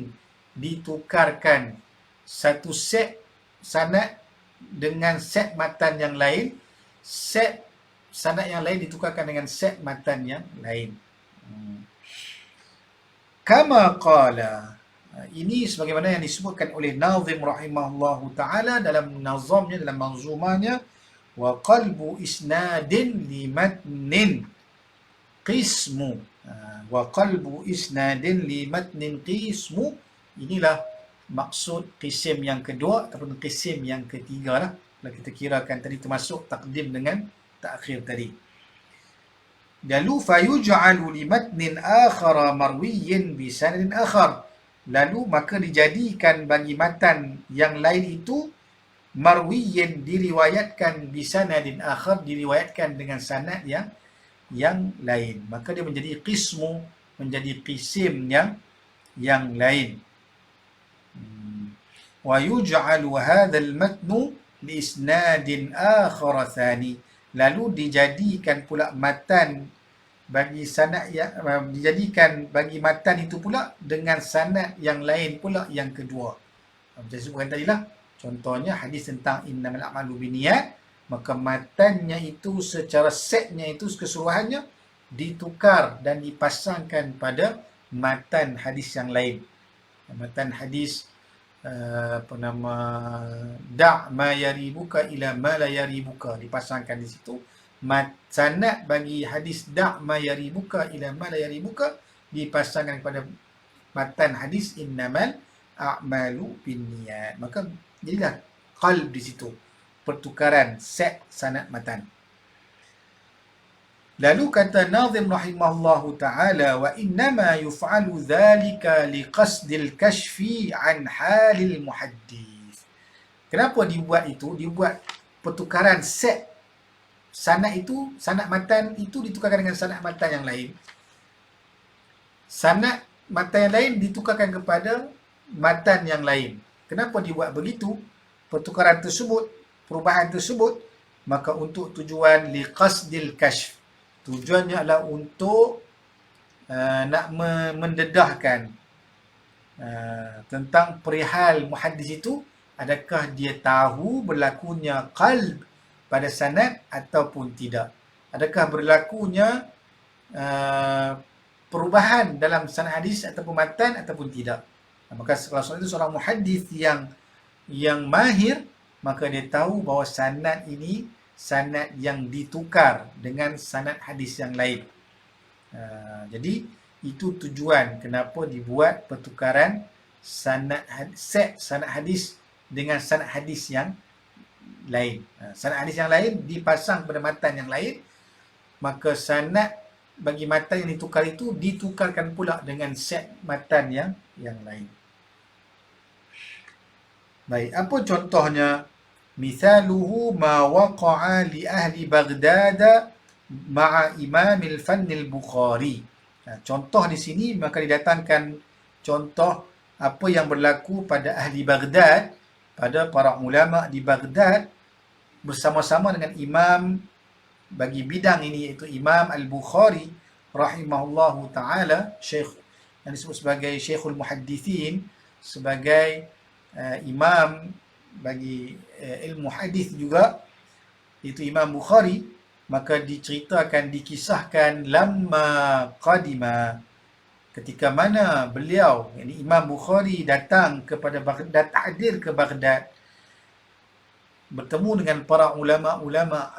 ditukarkan satu set sanad dengan set matan yang lain, set sanad yang lain ditukarkan dengan set matan yang lain. Kama qala, ini sebagaimana yang disebutkan oleh Nazim rahimahullahu ta'ala dalam nazamnya, dalam manzumanya, wa qalbu isnadin li matnin qismu. Wa qalbu isnadin li matnin qismu. Inilah maksud qisim yang kedua ataupun qisim yang ketiga lah. Kalau kita kirakan tadi termasuk takdim dengan takhir tadi. Lalu fayuj'alu li matnin akhara marwiyyin bi sanadin akhar. Lalu maka dijadikan bagi matan yang lain itu marwiyyin, diriwayatkan bi sanadin akhar, diriwayatkan dengan sanad yang lain. Maka dia menjadi qismu, menjadi qisim yang lain. Wa yuj'alu hadzal matnu li isnadin akhar tsani. Lalu dijadikan pula matan bagi sanad yang dijadikan bagi matan itu pula dengan sanad yang lain pula yang kedua. Macam sebutkan tadi lah. Contohnya hadis tentang innamal a'malu binniyat, maka matannya itu secara setnya itu keseluruhannya ditukar dan dipasangkan pada matan hadis yang lain. Matan hadis da' ma yaribuka ila ma la yaribuka, dipasangkan di situ. Sanad bagi hadis da' ma yaribuka ila ma la yaribuka dipasangkan kepada matan hadis innamal a'malu binniyat. Maka jadilah qalb di situ, pertukaran set sanad matan. Lalu kata Nazim rahimahullahu ta'ala, wa innama yuf'alu dhalika liqasdil kashfi an halil muhaddis. Kenapa dibuat itu? Dibuat pertukaran set sanad itu, sanad matan itu ditukarkan dengan sanad matan yang lain. Sanad matan yang lain ditukarkan kepada matan yang lain. Kenapa dibuat begitu? Pertukaran tersebut, perubahan tersebut, maka untuk tujuan liqasdil kashf. Tujuannya adalah untuk nak mendedahkan tentang perihal muhaddis itu, adakah dia tahu berlakunya qalb pada sanad ataupun tidak. Adakah berlakunya perubahan dalam sanad hadis ataupun matan ataupun tidak. Maka kalau seorang itu seorang muhaddis yang mahir, maka dia tahu bahawa sanad ini sanad yang ditukar dengan sanad hadis yang lain. Jadi itu tujuan kenapa dibuat pertukaran sanad hadis dengan sanad hadis yang lain. Sanad hadis yang lain dipasang pada matan yang lain, maka sanad bagi matan yang ditukar itu ditukarkan pula dengan set matan yang lain. Baik, apa contohnya? Mithaluhu ma waqa'a li ahli Baghdad ma'a Imam al-Fann al-Bukhari. Contoh di sini maka didatangkan contoh apa yang berlaku pada ahli Baghdad, pada para ulama di Baghdad bersama-sama dengan imam bagi bidang ini, iaitu Imam al-Bukhari rahimahullahu ta'ala, syekh yang disebut sebagai Syekhul Muhaddithin, sebagai imam bagi ilmu hadis juga, itu Imam Bukhari. Maka diceritakan, dikisahkan lamma qadima, ketika mana beliau, yakni Imam Bukhari datang kepada Baghdad, hadir ke Baghdad, bertemu dengan para ulama-ulama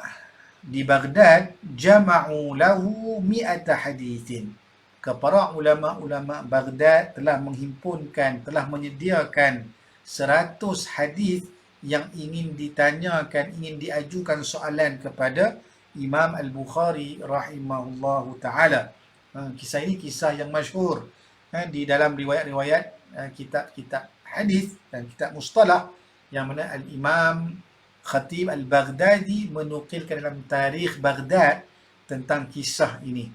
di Baghdad, jama'u lahu mi'ata hadithin. Para ulama-ulama Baghdad telah menghimpunkan, telah menyediakan 100 hadis yang ingin ditanyakan, ingin diajukan soalan kepada Imam Al-Bukhari rahimahullahu ta'ala. Kisah ini kisah yang masyhur di dalam riwayat-riwayat kitab-kitab hadis dan kitab mustalah, yang mana Al-Imam Khatib Al-Baghdadi menukilkan dalam tarikh Baghdad tentang kisah ini.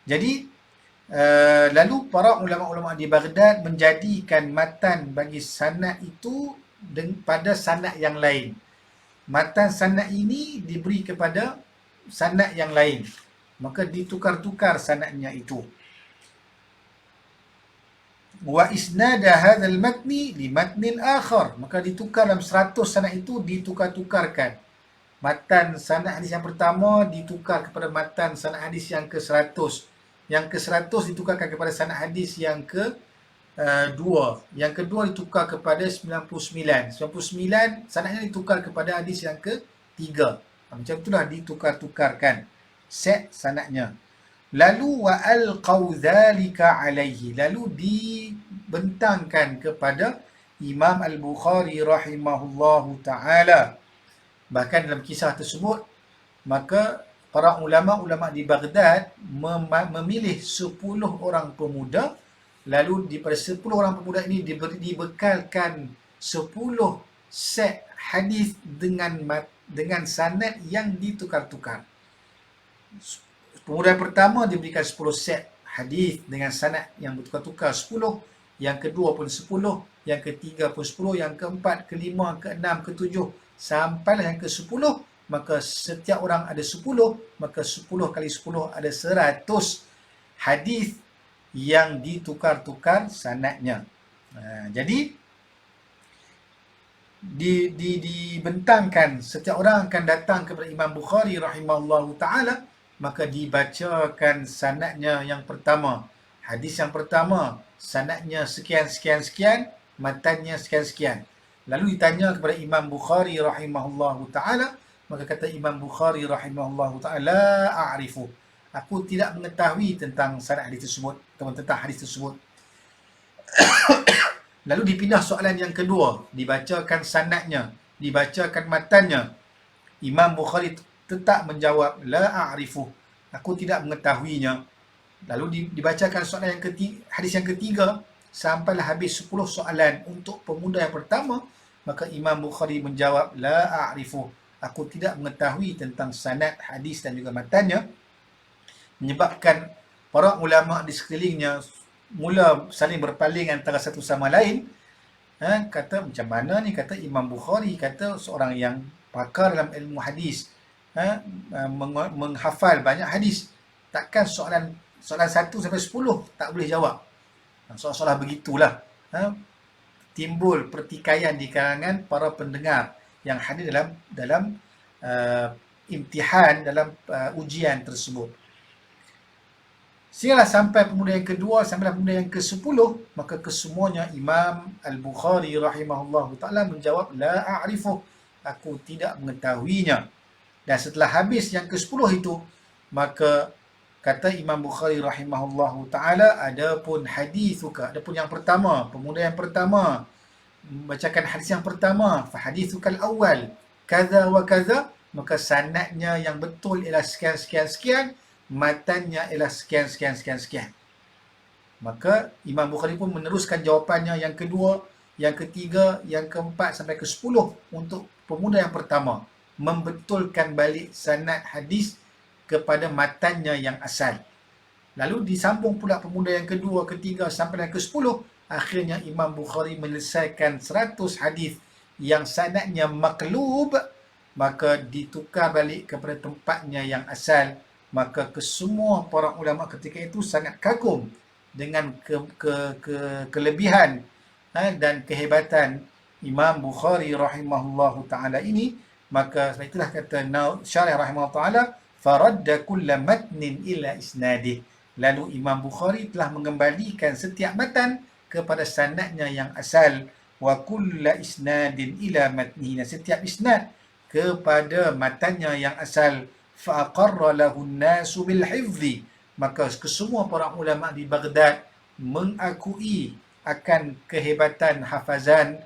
Jadi lalu para ulama-ulama di Baghdad menjadikan matan bagi sanad itu pada sanad yang lain. Matan sanad ini diberi kepada sanad yang lain, maka ditukar-tukar sanadnya itu. Wa isnada hadzal matni li matnin akhar, maka ditukar dalam 100 sanad itu ditukar-tukarkan. Matan sanad hadis yang pertama ditukar kepada matan sanad hadis yang ke-100. Yang ke-100 ditukarkan kepada sanad hadis yang ke-2. Yang kedua ditukar kepada 99. 99 sanadnya ditukar kepada hadis yang ke-3. Macam itulah ditukar-tukarkan set sanadnya. Lalu wa alqaw dzalika alaihi, lalu dibentangkan kepada Imam Al-Bukhari rahimahullahu taala. Bahkan dalam kisah tersebut, maka para ulama-ulama di Baghdad memilih 10 orang pemuda, lalu daripada 10 orang pemuda ini dibekalkan 10 set hadis dengan sanad yang ditukar-tukar. Pemuda yang pertama diberikan 10 set hadis dengan sanad yang bertukar-tukar 10, yang kedua pun 10, yang ketiga pun 10, yang keempat, kelima, keenam, ketujuh, sampailah yang ke-10, maka setiap orang ada 10, maka 10 kali 10 ada 100 hadis yang ditukar-tukar sanadnya. Jadi dibentangkan, setiap orang akan datang kepada Imam Bukhari rahimahullahu taala, maka dibacakan sanadnya yang pertama. Hadis yang pertama, sanadnya sekian sekian sekian, matannya sekian sekian. Lalu ditanya kepada Imam Bukhari rahimahullahu taala, maka kata Imam Bukhari rahimahullahu taala, a'rifu, aku tidak mengetahui tentang sanad hadis tersebut, tentang hadis tersebut. Lalu dipindah soalan yang kedua, dibacakan sanadnya, dibacakan matannya. Imam Bukhari tetap menjawab, la a'rifu, aku tidak mengetahuinya. Lalu dibacakan soalan yang ketiga, hadis yang ketiga, sampailah habis 10 soalan untuk pemuda yang pertama, maka Imam Bukhari menjawab, la a'rifu, aku tidak mengetahui tentang sanad hadis dan juga matannya. Menyebabkan para ulama di sekelilingnya mula saling berpaling antara satu sama lain. Kata macam mana ni, kata Imam Bukhari kata seorang yang pakar dalam ilmu hadis, menghafal banyak hadis, takkan soalan 1 sampai 10 tak boleh jawab. Soalan-soalan begitulah timbul pertikaian di kalangan para pendengar yang hadir dalam imtihan, dalam ujian tersebut. Sehinggalah sampai pemuda yang kedua, sampailah pemuda yang ke-10, maka kesemuanya Imam Al-Bukhari rahimahullahu ta'ala menjawab, la a'rifuh, aku tidak mengetahuinya. Dan setelah habis yang ke-10 itu, maka kata Imam Bukhari rahimahullahu ta'ala, adapun hadithuka, adapun yang pertama, pemuda yang pertama membacakan hadis yang pertama, fa hadithukal awal kaza wa kaza, maka sanadnya yang betul ialah sekian sekian sekian, matannya ialah sekian sekian sekian sekian. Maka Imam Bukhari pun meneruskan jawapannya yang kedua, yang ketiga, yang keempat sampai ke-10 untuk pemuda yang pertama, membetulkan balik sanad hadis kepada matannya yang asal. Lalu disambung pula pemuda yang kedua, ketiga sampai yang ke-10. Akhirnya Imam Bukhari menyelesaikan 100 hadis yang sanadnya maklub, maka ditukar balik kepada tempatnya yang asal. Maka kesemua para ulama ketika itu sangat kagum dengan kelebihan dan kehebatan Imam Bukhari rahimahullahu ta'ala ini. Maka sebab itulah kata Syarih rahimahullahu ta'ala, faradda kulla matnin ila isnadih. Lalu Imam Bukhari telah mengembalikan setiap matan kepada sanadnya yang asal, wa kulla isnadin ila matnihi, setiap isnad kepada matannya yang asal, fa aqarra lahu an-nasu bil hifzi, maka kesemua para ulama di Baghdad mengakui akan kehebatan hafalan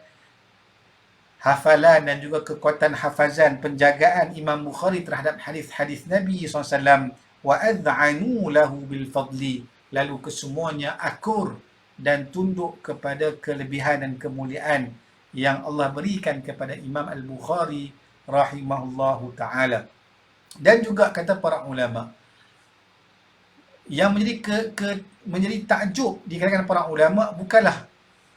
dan juga kekuatan hafazan, penjagaan Imam Bukhari terhadap hadis-hadis Nabi SAW, wa ad'anu lahu bil fadli, lalu kesemuanya akur dan tunduk kepada kelebihan dan kemuliaan yang Allah berikan kepada Imam Al-Bukhari rahimahullahu ta'ala. Dan juga kata para ulama, yang menjadi takjub di kalangan para ulama bukanlah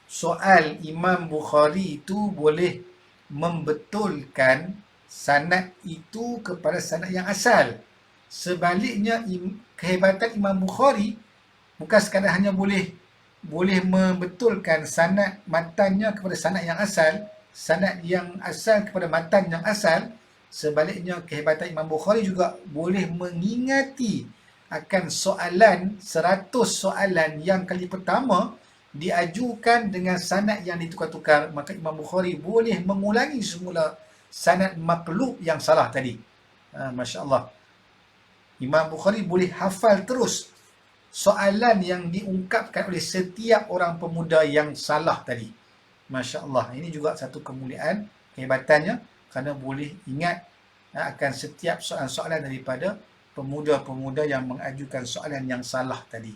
soal Imam Bukhari itu boleh membetulkan sanad itu kepada sanad yang asal. Sebaliknya, kehebatan Imam Bukhari bukan sekadar hanya boleh membetulkan sanad matannya kepada sanad yang asal, sanad yang asal kepada matan yang asal. Sebaliknya, kehebatan Imam Bukhari juga boleh mengingati akan soalan, 100 soalan yang kali pertama diajukan dengan sanad yang ditukar-tukar, maka Imam Bukhari boleh mengulangi semula sanad maqlub yang salah tadi. Masya Allah. Imam Bukhari boleh hafal terus soalan yang diungkapkan oleh setiap orang pemuda yang salah tadi. Masya Allah. Ini juga satu kemuliaan, kehebatannya, kerana boleh ingat akan setiap soalan-soalan daripada pemuda-pemuda yang mengajukan soalan yang salah tadi.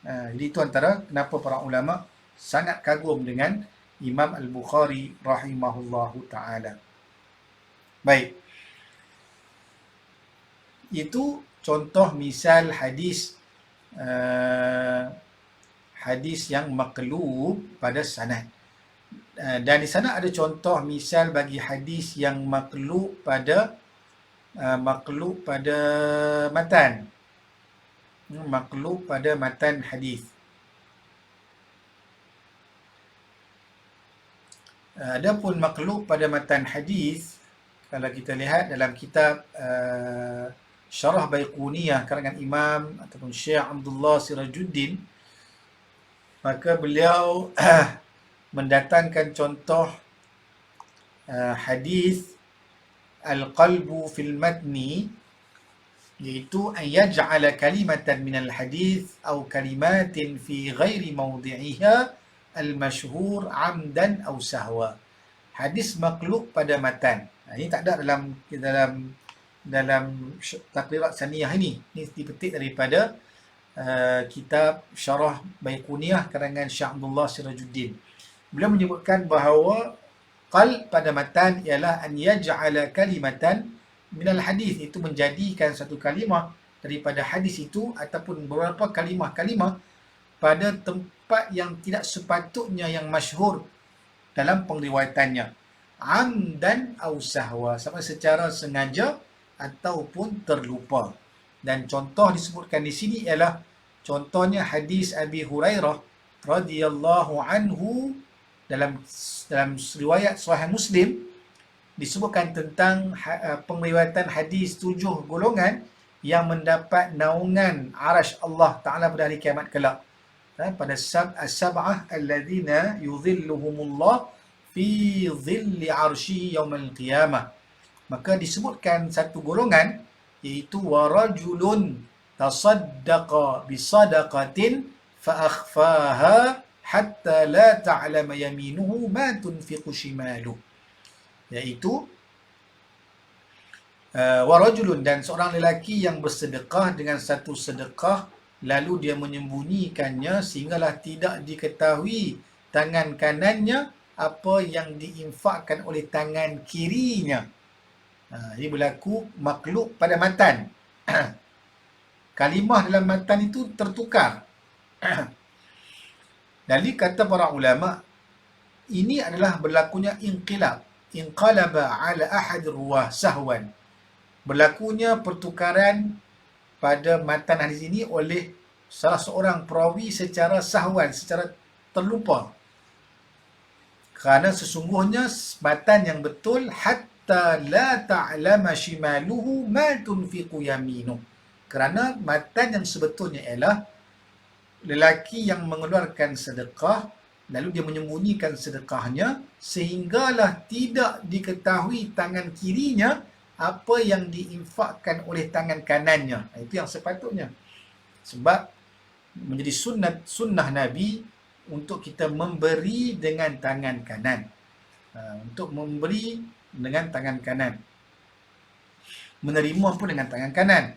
Jadi itu antara kenapa para ulama sangat kagum dengan Imam Al-Bukhari rahimahullahu ta'ala. Baik. Itu contoh misal hadis hadis yang maqlub pada sanad. Dan di sana ada contoh misal bagi hadis yang maqlub pada matan. Maqlub pada matan hadis. Adapun maqlub pada matan hadis, kalau kita lihat dalam kitab Syarah Baiquniyah karangan Imam ataupun Syekh Abdullah Sirajuddin, maka beliau mendatangkan contoh hadis al-qalbu fil matni, iaitu an yaj'ala kalimatan minal hadis atau kalimatin fi ghairi mawdi'iha al-mashhur amdan aw sahwa. Hadis maqlub pada matan. Ini tak ada dalam takrirat saniyah ini. Ini dipetik daripada kitab Syarah Baiquniyah karangan Syekh Abdullah Sirajuddin. Beliau menyebutkan bahawa qalb pada matan ialah an yaj'ala kalimatan minal hadis, itu menjadikan satu kalimah daripada hadis itu ataupun beberapa kalimah-kalimah pada tempat yang tidak sepatutnya yang masyhur dalam pengriwayatannya, amdan au sahwa, sama secara sengaja ataupun terlupa. Dan contoh disebutkan di sini ialah contohnya hadis Abi Hurairah radhiyallahu anhu dalam riwayat Sahih Muslim, disebutkan tentang pengriwayatan hadis 7 golongan yang mendapat naungan arasy Allah Ta'ala pada hari kiamat kelak. Pada as-sab'ah alladzina yudhilluhumullah fi dhilli arsyihi yaumal qiyamah. Maka disebutkan satu golongan, iaitu warajulun tasaddaqa bisadaqatin fa akhfaha hatta la ta'lama yaminuhu ma tunfiqu shimaluhu. Iaitu warajulun, dan seorang lelaki yang bersedekah dengan satu sedekah lalu dia menyembunyikannya sehinggalah tidak diketahui tangan kanannya apa yang diinfakkan oleh tangan kirinya. Ini berlaku maqlub pada matan. Kalimah dalam matan itu tertukar. Dari kata para ulama, ini adalah berlakunya inqilab. Inqalaba ala ahad ruwah sahwan. Berlakunya pertukaran pada matan hadis ini oleh salah seorang perawi secara sahwan, secara terlupa. Kerana sesungguhnya matan yang betul hatta la ta'lama shimaluhu ma tunfiqu yaminu. Kerana matan yang sebetulnya ialah lelaki yang mengeluarkan sedekah lalu dia menyembunyikan sedekahnya sehinggalah tidak diketahui tangan kirinya apa yang diinfakkan oleh tangan kanannya. Itu yang sepatutnya. Sebab menjadi sunnah Nabi untuk kita memberi dengan tangan kanan. Untuk memberi dengan tangan kanan. Menerima pun dengan tangan kanan.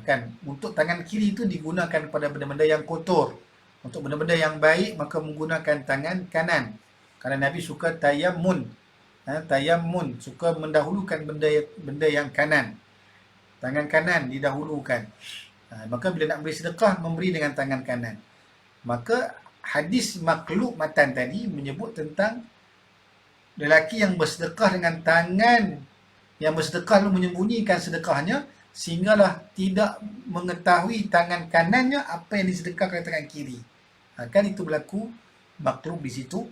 Kan, untuk tangan kiri itu digunakan pada benda-benda yang kotor. Untuk benda-benda yang baik maka menggunakan tangan kanan. Kerana Nabi suka tayammun. Tayammun, suka mendahulukan benda yang kanan. Tangan kanan didahulukan. Maka bila nak beri sedekah, memberi dengan tangan kanan. Maka hadis maqlub matan tadi menyebut tentang lelaki yang bersedekah dengan tangan, yang bersedekah lalu menyembunyikan sedekahnya sehinggalah tidak mengetahui tangan kanannya apa yang disedekahkan tangan kiri. Kan itu berlaku maqlub di situ.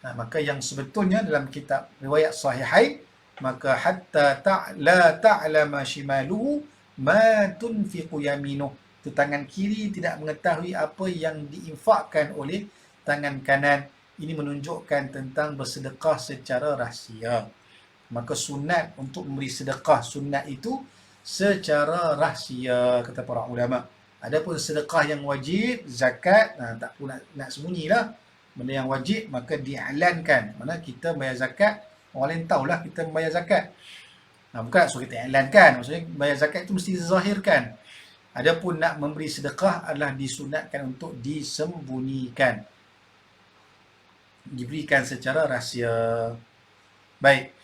Maka yang sebetulnya dalam kitab riwayat sahihain, maka hatta la ta'lama shimaluhu ma tunfiqu yaminuh. Itu tangan kiri tidak mengetahui apa yang diinfakkan oleh tangan kanan. Ini menunjukkan tentang bersedekah secara rahsia. Maka sunat untuk memberi sedekah sunat itu secara rahsia, kata para ulama. Adapun sedekah yang wajib, zakat, tak pun nak sembunyilah. Benda yang wajib maka diiklankan. Mana kita bayar zakat, orang lain tahulah kita membayar zakat. Bukan nak suruh kita iklankan, maksudnya bayar zakat itu mesti dizahirkan. Adapun nak memberi sedekah adalah disunatkan untuk disembunyikan, diberikan secara rahsia. Baik.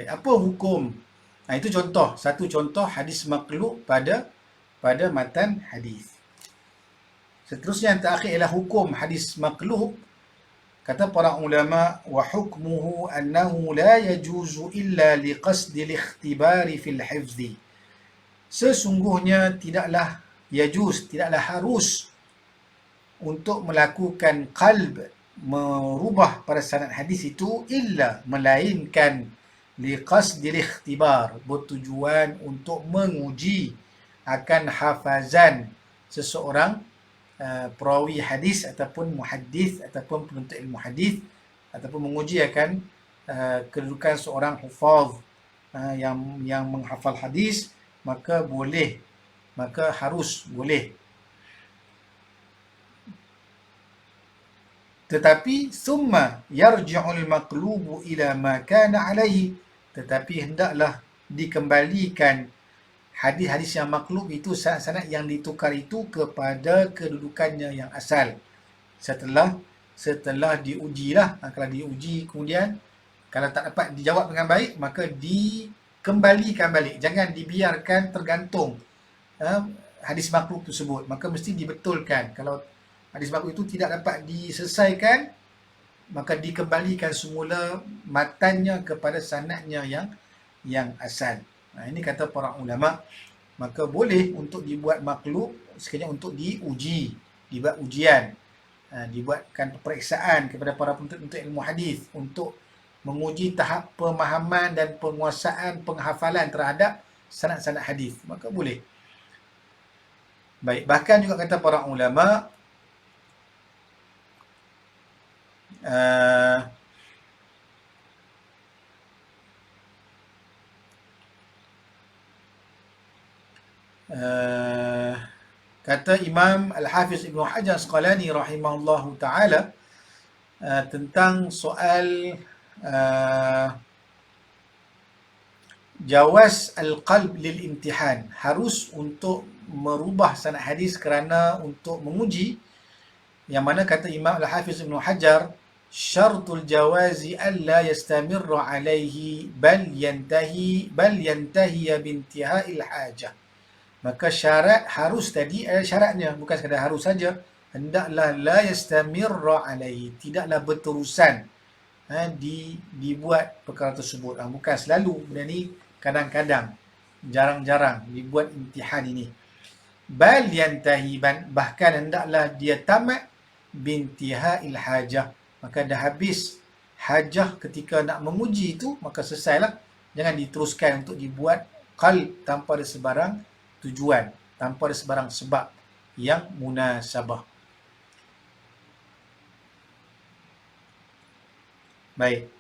Apa hukum? Itu contoh, satu contoh hadis maqlub pada matan hadis. Seterusnya yang terakhir ialah hukum hadis maqlub. Kata para ulama, wa hukmuhu annahu la yajuzu illa liqasdil ikhtibari fil hifzi. Sesungguhnya tidaklah yajuz, tidaklah harus untuk melakukan qalb, merubah pada sanad hadis itu, illa, melainkan liqasdil ikhtibar, bertujuan untuk menguji akan hafazan seseorang perawi hadis ataupun muhaddis ataupun penuntut ilmu hadis, ataupun menguji akan kedudukan seorang hufaz yang menghafal hadis, maka boleh, maka harus boleh. Tetapi summa yarji'ul maqlubu ila ma kana alaihi, tetapi hendaklah dikembalikan hadis-hadis yang maklub itu, sanad yang ditukar itu kepada kedudukannya yang asal. Setelah diujilah, kalau diuji kemudian kalau tak dapat dijawab dengan baik, maka dikembalikan balik. Jangan dibiarkan tergantung hadis maklub tersebut, maka mesti dibetulkan. Kalau hadis maklub itu tidak dapat diselesaikan, maka dikembalikan semula matannya kepada sanadnya yang asal. Ini kata para ulama. Maka boleh untuk dibuat maklub sekiranya untuk diuji, dibuat ujian, dibuatkan peperiksaan kepada para penuntut ilmu hadis untuk menguji tahap pemahaman dan penguasaan penghafalan terhadap sanad-sanad hadis, maka boleh. Baik, bahkan juga kata para ulama, kata Imam Al-Hafiz Ibn Hajar Asqalani rahimahullahu ta'ala tentang soal jawaz al-qalb lil imtihan, harus untuk merubah sanad hadis kerana untuk menguji, yang mana kata Imam Al-Hafiz Ibn Hajar, syartul jawazi alla yastamirra alaihi bal yantahi bintiha'il hajah. Maka syarat harus tadi, syaratnya bukan sekadar harus saja, hendaklah la yastamirra alaihi, tidaklah berterusan dibuat perkara tersebut. Bukan selalu, benda ni kadang-kadang, jarang-jarang dibuat imtihan ini. Bal yantahi, bahkan hendaklah dia tamat bintiha'il hajah, maka dah habis hajah ketika nak menguji itu, maka selesailah. Jangan diteruskan untuk dibuat qalb tanpa ada sebarang tujuan, tanpa ada sebarang sebab yang munasabah. Baik.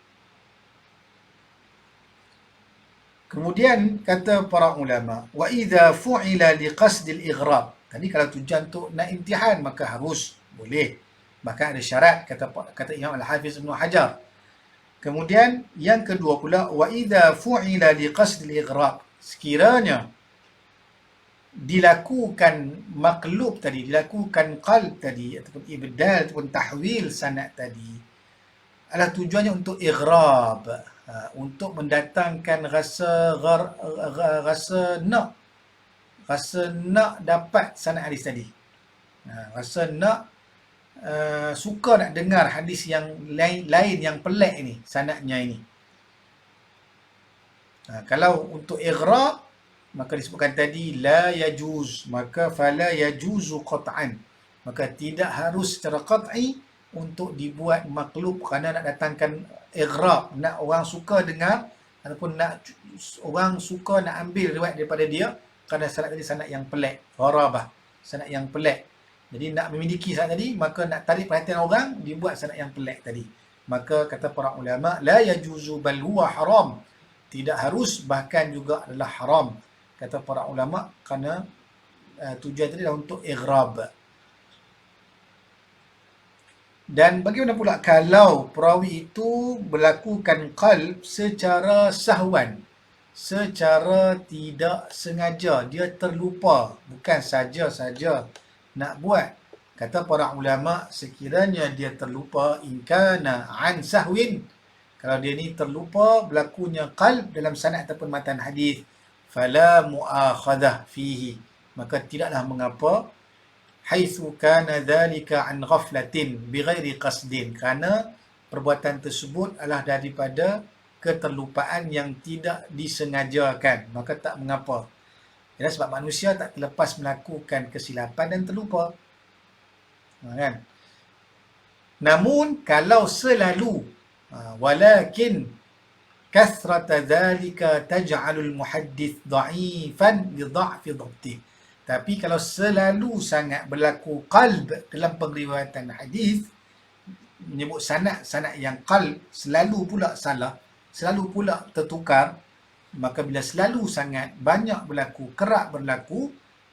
Kemudian kata para ulama, wa idza fu'ila liqasdil ighrab. Tadi kalau tujuan untuk nak imtihan maka harus, boleh. Bahkan ada syarat, kata Imam Al-Hafiz Ibn Hajar. Kemudian yang kedua pula, wa idza fu'ila liqasdil ighrab. Sekiranya dilakukan maklub tadi, dilakukan qalb tadi, ataupun ibdal ataupun tahwil sanad tadi, adalah tujuannya untuk ighrab, untuk mendatangkan rasa nak dapat sanad hadis tadi, rasa nak suka nak dengar hadis yang lain yang pelik ini, sanadnya ini. Kalau untuk ighrab, maka disebutkan tadi la yajuz, maka fala yajuzu qat'an, maka tidak harus secara qat'i untuk dibuat maklub kerana nak datangkan ighrab, nak orang suka dengar ataupun nak orang suka nak ambil riwayat daripada dia kerana sanad tadi sanad yang pelik, gharabah, sanad yang pelik. Jadi nak memiliki sanad tadi, maka nak tarik perhatian orang, dibuat sanad yang pelik tadi. maka kata para ulama, la yajuzu bal huwa haram. Tidak harus, bahkan juga adalah haram. Kata para ulama, kerana tujuan tadi adalah untuk ighrab. Dan bagaimana pula kalau perawi itu melakukan qalb secara sahwan, secara tidak sengaja, dia terlupa, bukan saja-saja nak buat. Kata para ulama, sekiranya dia terlupa, in kana an sahwin, kalau dia ni terlupa berlakunya qalb dalam sanad ataupun matan hadis, fala mu'akhadah fihi, maka tidaklah mengapa, haitsu kana dzalika an ghaflatin bighairi qasdin, kerana perbuatan tersebut adalah daripada keterlupaan yang tidak disengajakan, maka tak mengapa. Kerana sebab manusia tak terlepas melakukan kesilapan dan terlupa. Kan? Namun kalau selalu, walakin kathrata dzalika taj'alul muhaddits dha'ifan li dha'fi dhabtih. Tapi kalau selalu sangat berlaku qalb dalam pengriwayatan hadis, menyebut sanad yang qalb, selalu pula salah, selalu pula tertukar, maka bila selalu sangat banyak berlaku, kerap berlaku,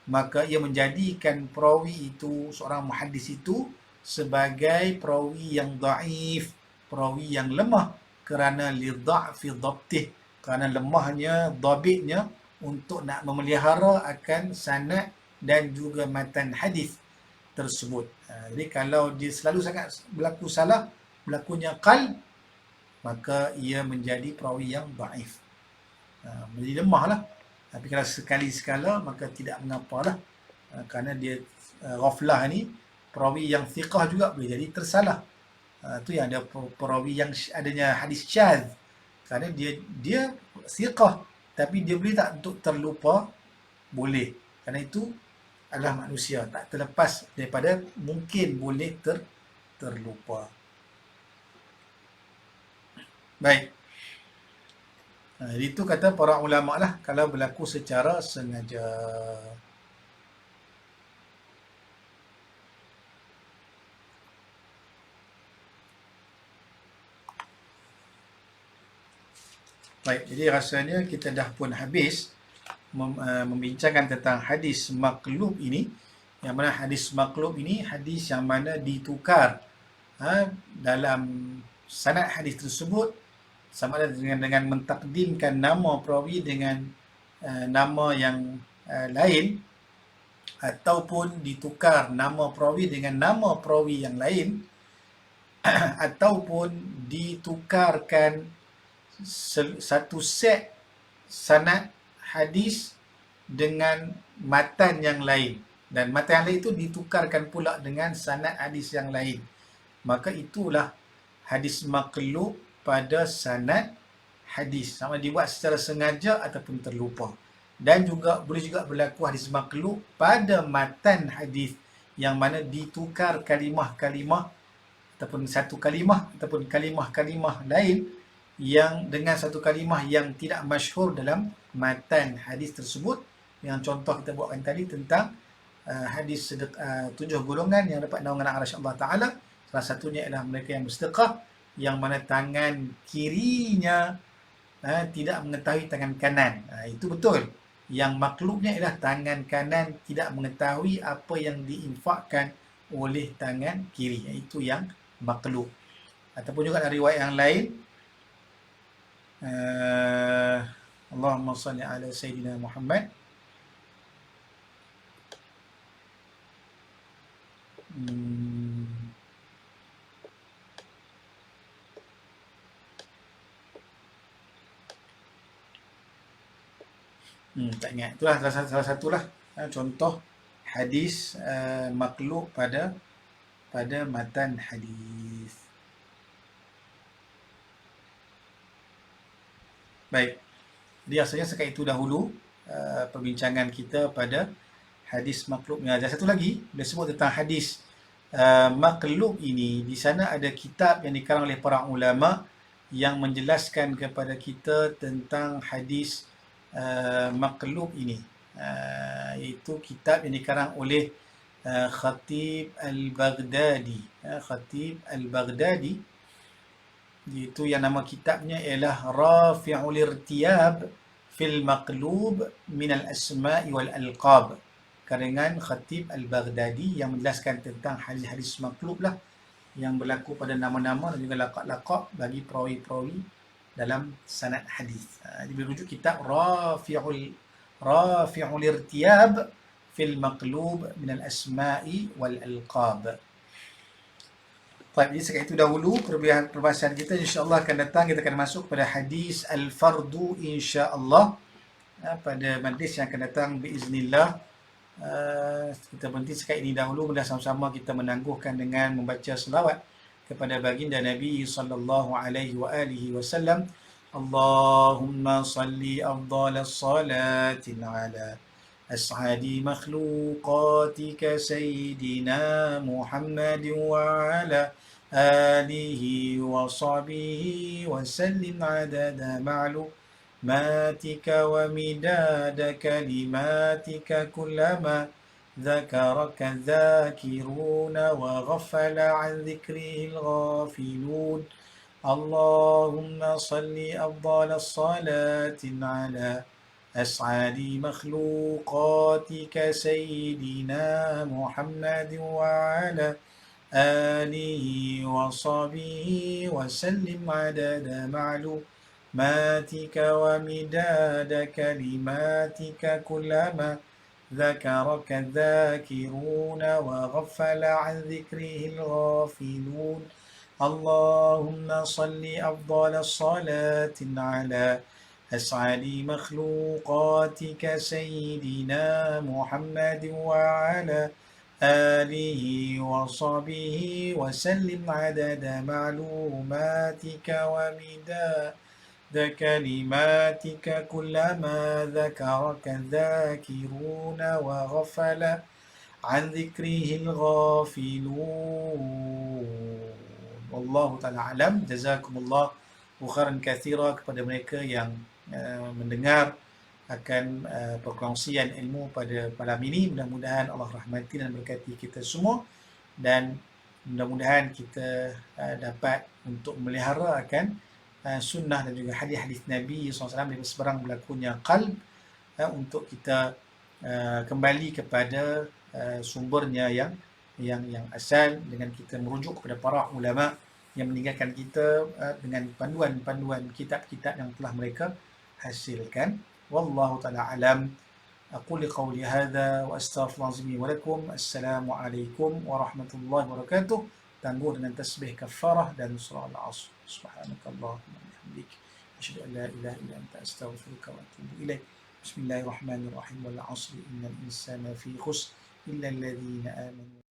maka ia menjadikan perawi itu, seorang muhaddis itu, sebagai perawi yang dhaif, perawi yang lemah, kerana li dha'fi dhabtih, kerana lemahnya dhabitnya untuk nak memelihara akan sanad dan juga matan hadis tersebut. Jadi kalau dia selalu sangat berlaku salah, berlakunya qalb, maka ia menjadi perawi yang dhaif. Menjadi lemah lah. Tapi kalau sekali sekala, maka tidak mengapalah. Kerana dia ghaflah ni, perawi yang thiqah juga boleh jadi tersalah. Itu yang ada perawi yang adanya hadis syadz. Kerana dia thiqah, tapi dia boleh tak untuk terlupa? Boleh. Kerana itu adalah manusia, tak terlepas daripada mungkin boleh terlupa. Baik. Jadi itu kata para ulama lah, kalau berlaku secara sengaja. Baik, jadi rasanya kita dah pun habis membincangkan tentang hadis maqlub ini. Yang mana hadis maqlub ini hadis yang mana ditukar dalam sanad hadis tersebut, sama ada dengan mentakdimkan nama perawi dengan nama yang lain, ataupun ditukar nama perawi dengan nama perawi yang lain, ataupun ditukarkan satu set sanad hadis dengan matan yang lain, dan matan yang lain itu ditukarkan pula dengan sanad hadis yang lain, maka itulah hadis maqlub pada sanad hadis, sama dibuat secara sengaja ataupun terlupa. Dan juga boleh juga berlaku hadis maqlub pada matan hadis, yang mana ditukar kalimah-kalimah ataupun satu kalimah ataupun kalimah-kalimah lain yang dengan satu kalimah yang tidak masyhur dalam matan hadis tersebut. Yang contoh kita buatkan tadi tentang hadis 7 golongan yang dapat naungan arsy Allah Ta'ala. Salah satunya adalah mereka yang bersedekah, yang mana tangan kirinya tidak mengetahui tangan kanan. Itu betul. Yang maklubnya adalah tangan kanan tidak mengetahui apa yang diinfakkan oleh tangan kiri. Itu yang maklub. Ataupun juga ada riwayat yang lain, Allahumma salli ala Sayyidina Muhammad. Tak ingat. Itulah salah satulah contoh hadis maklub pada matan hadis. Baik. Jadi rasanya sekat itu dahulu perbincangan kita pada hadis maklub. Dan satu lagi, dia sebut tentang hadis maklub ini. Di sana ada kitab yang dikarang oleh para ulama yang menjelaskan kepada kita tentang hadis maklub ini. Iaitu kitab yang dikarang oleh Khatib Al-Baghdadi. Khatib Al-Baghdadi Itu yang nama kitabnya ialah Rafi'ul Irtiyab fil Maqlub min al-Asma'i wal Alqab. Karangan Khatib Al-Baghdadi yang menjelaskan tentang hadis-hadis maqlub lah yang berlaku pada nama-nama dan juga laqab-laqab bagi perawi-perawi dalam sanad hadis. Dia berujuk kitab Rafi'ul Irtiyab fil Maqlub min al-Asma'i wal Alqab. Baik, jadi sekian itu dahulu perbahasan kita. InsyaAllah akan datang kita akan masuk pada hadis Al-Fardu insyaAllah pada majlis yang akan datang biiznillah. Kita berhenti sekat ini dahulu. Mudah sama-sama kita menangguhkan dengan membaca selawat kepada baginda Nabi sallallahu alaihi wa alihi wasallam. Allahumma salli afdalas salatin ala as'adi makhluqatika sayyidina Muhammadin wa ala آله وصحبه وسلم عدد معلوماتك ومداد كلماتك كلما ذكرك الذاكرون وغفل عن ذكره الغافلون اللهم صل أفضل الصلاة على أسعد مخلوقاتك سيدنا محمد وعلى آله وصحبه وسلم عدد معلوماتك ومداد كلماتك كلما ذكرك الذاكرون وغفل عن ذكره الغافلون اللهم صل أفضل الصلاة على أسعد مخلوقاتك سيدنا محمد وعلى آله وصحبه وسلم عدد معلوماتك ومداد كلماتك كلما ذكرك الذاكرون وغفل عن ذكره الغافلون. والله تعالى أعلم. جزاكم الله khairan katsira kepada mereka yang mendengar akan perkongsian ilmu pada malam ini. Mudah-mudahan Allah rahmati dan berkati kita semua, dan mudah-mudahan kita dapat untuk melihara akan sunnah dan juga hadis-hadis Nabi SAW dari sebarang berlakunya qalb, untuk kita kembali kepada sumbernya yang asal, dengan kita merujuk kepada para ulama yang meninggalkan kita dengan panduan-panduan kitab-kitab yang telah mereka hasilkan. والله تعالى أعلم. أقول قولي هذا وأستغفر الله العظيم ولكم. السلام عليكم ورحمة الله وبركاته. Tangguh dengan tasbih kafarah dan surah Al-Asr. Subhanakallahumma wa bihamdik, asyhadu an la ilaha illa anta astaghfiruka wa atubu ilaik. Bismillahirrahmanirrahim. Wal 'asri innal insana fi khusr illa alladhina amanu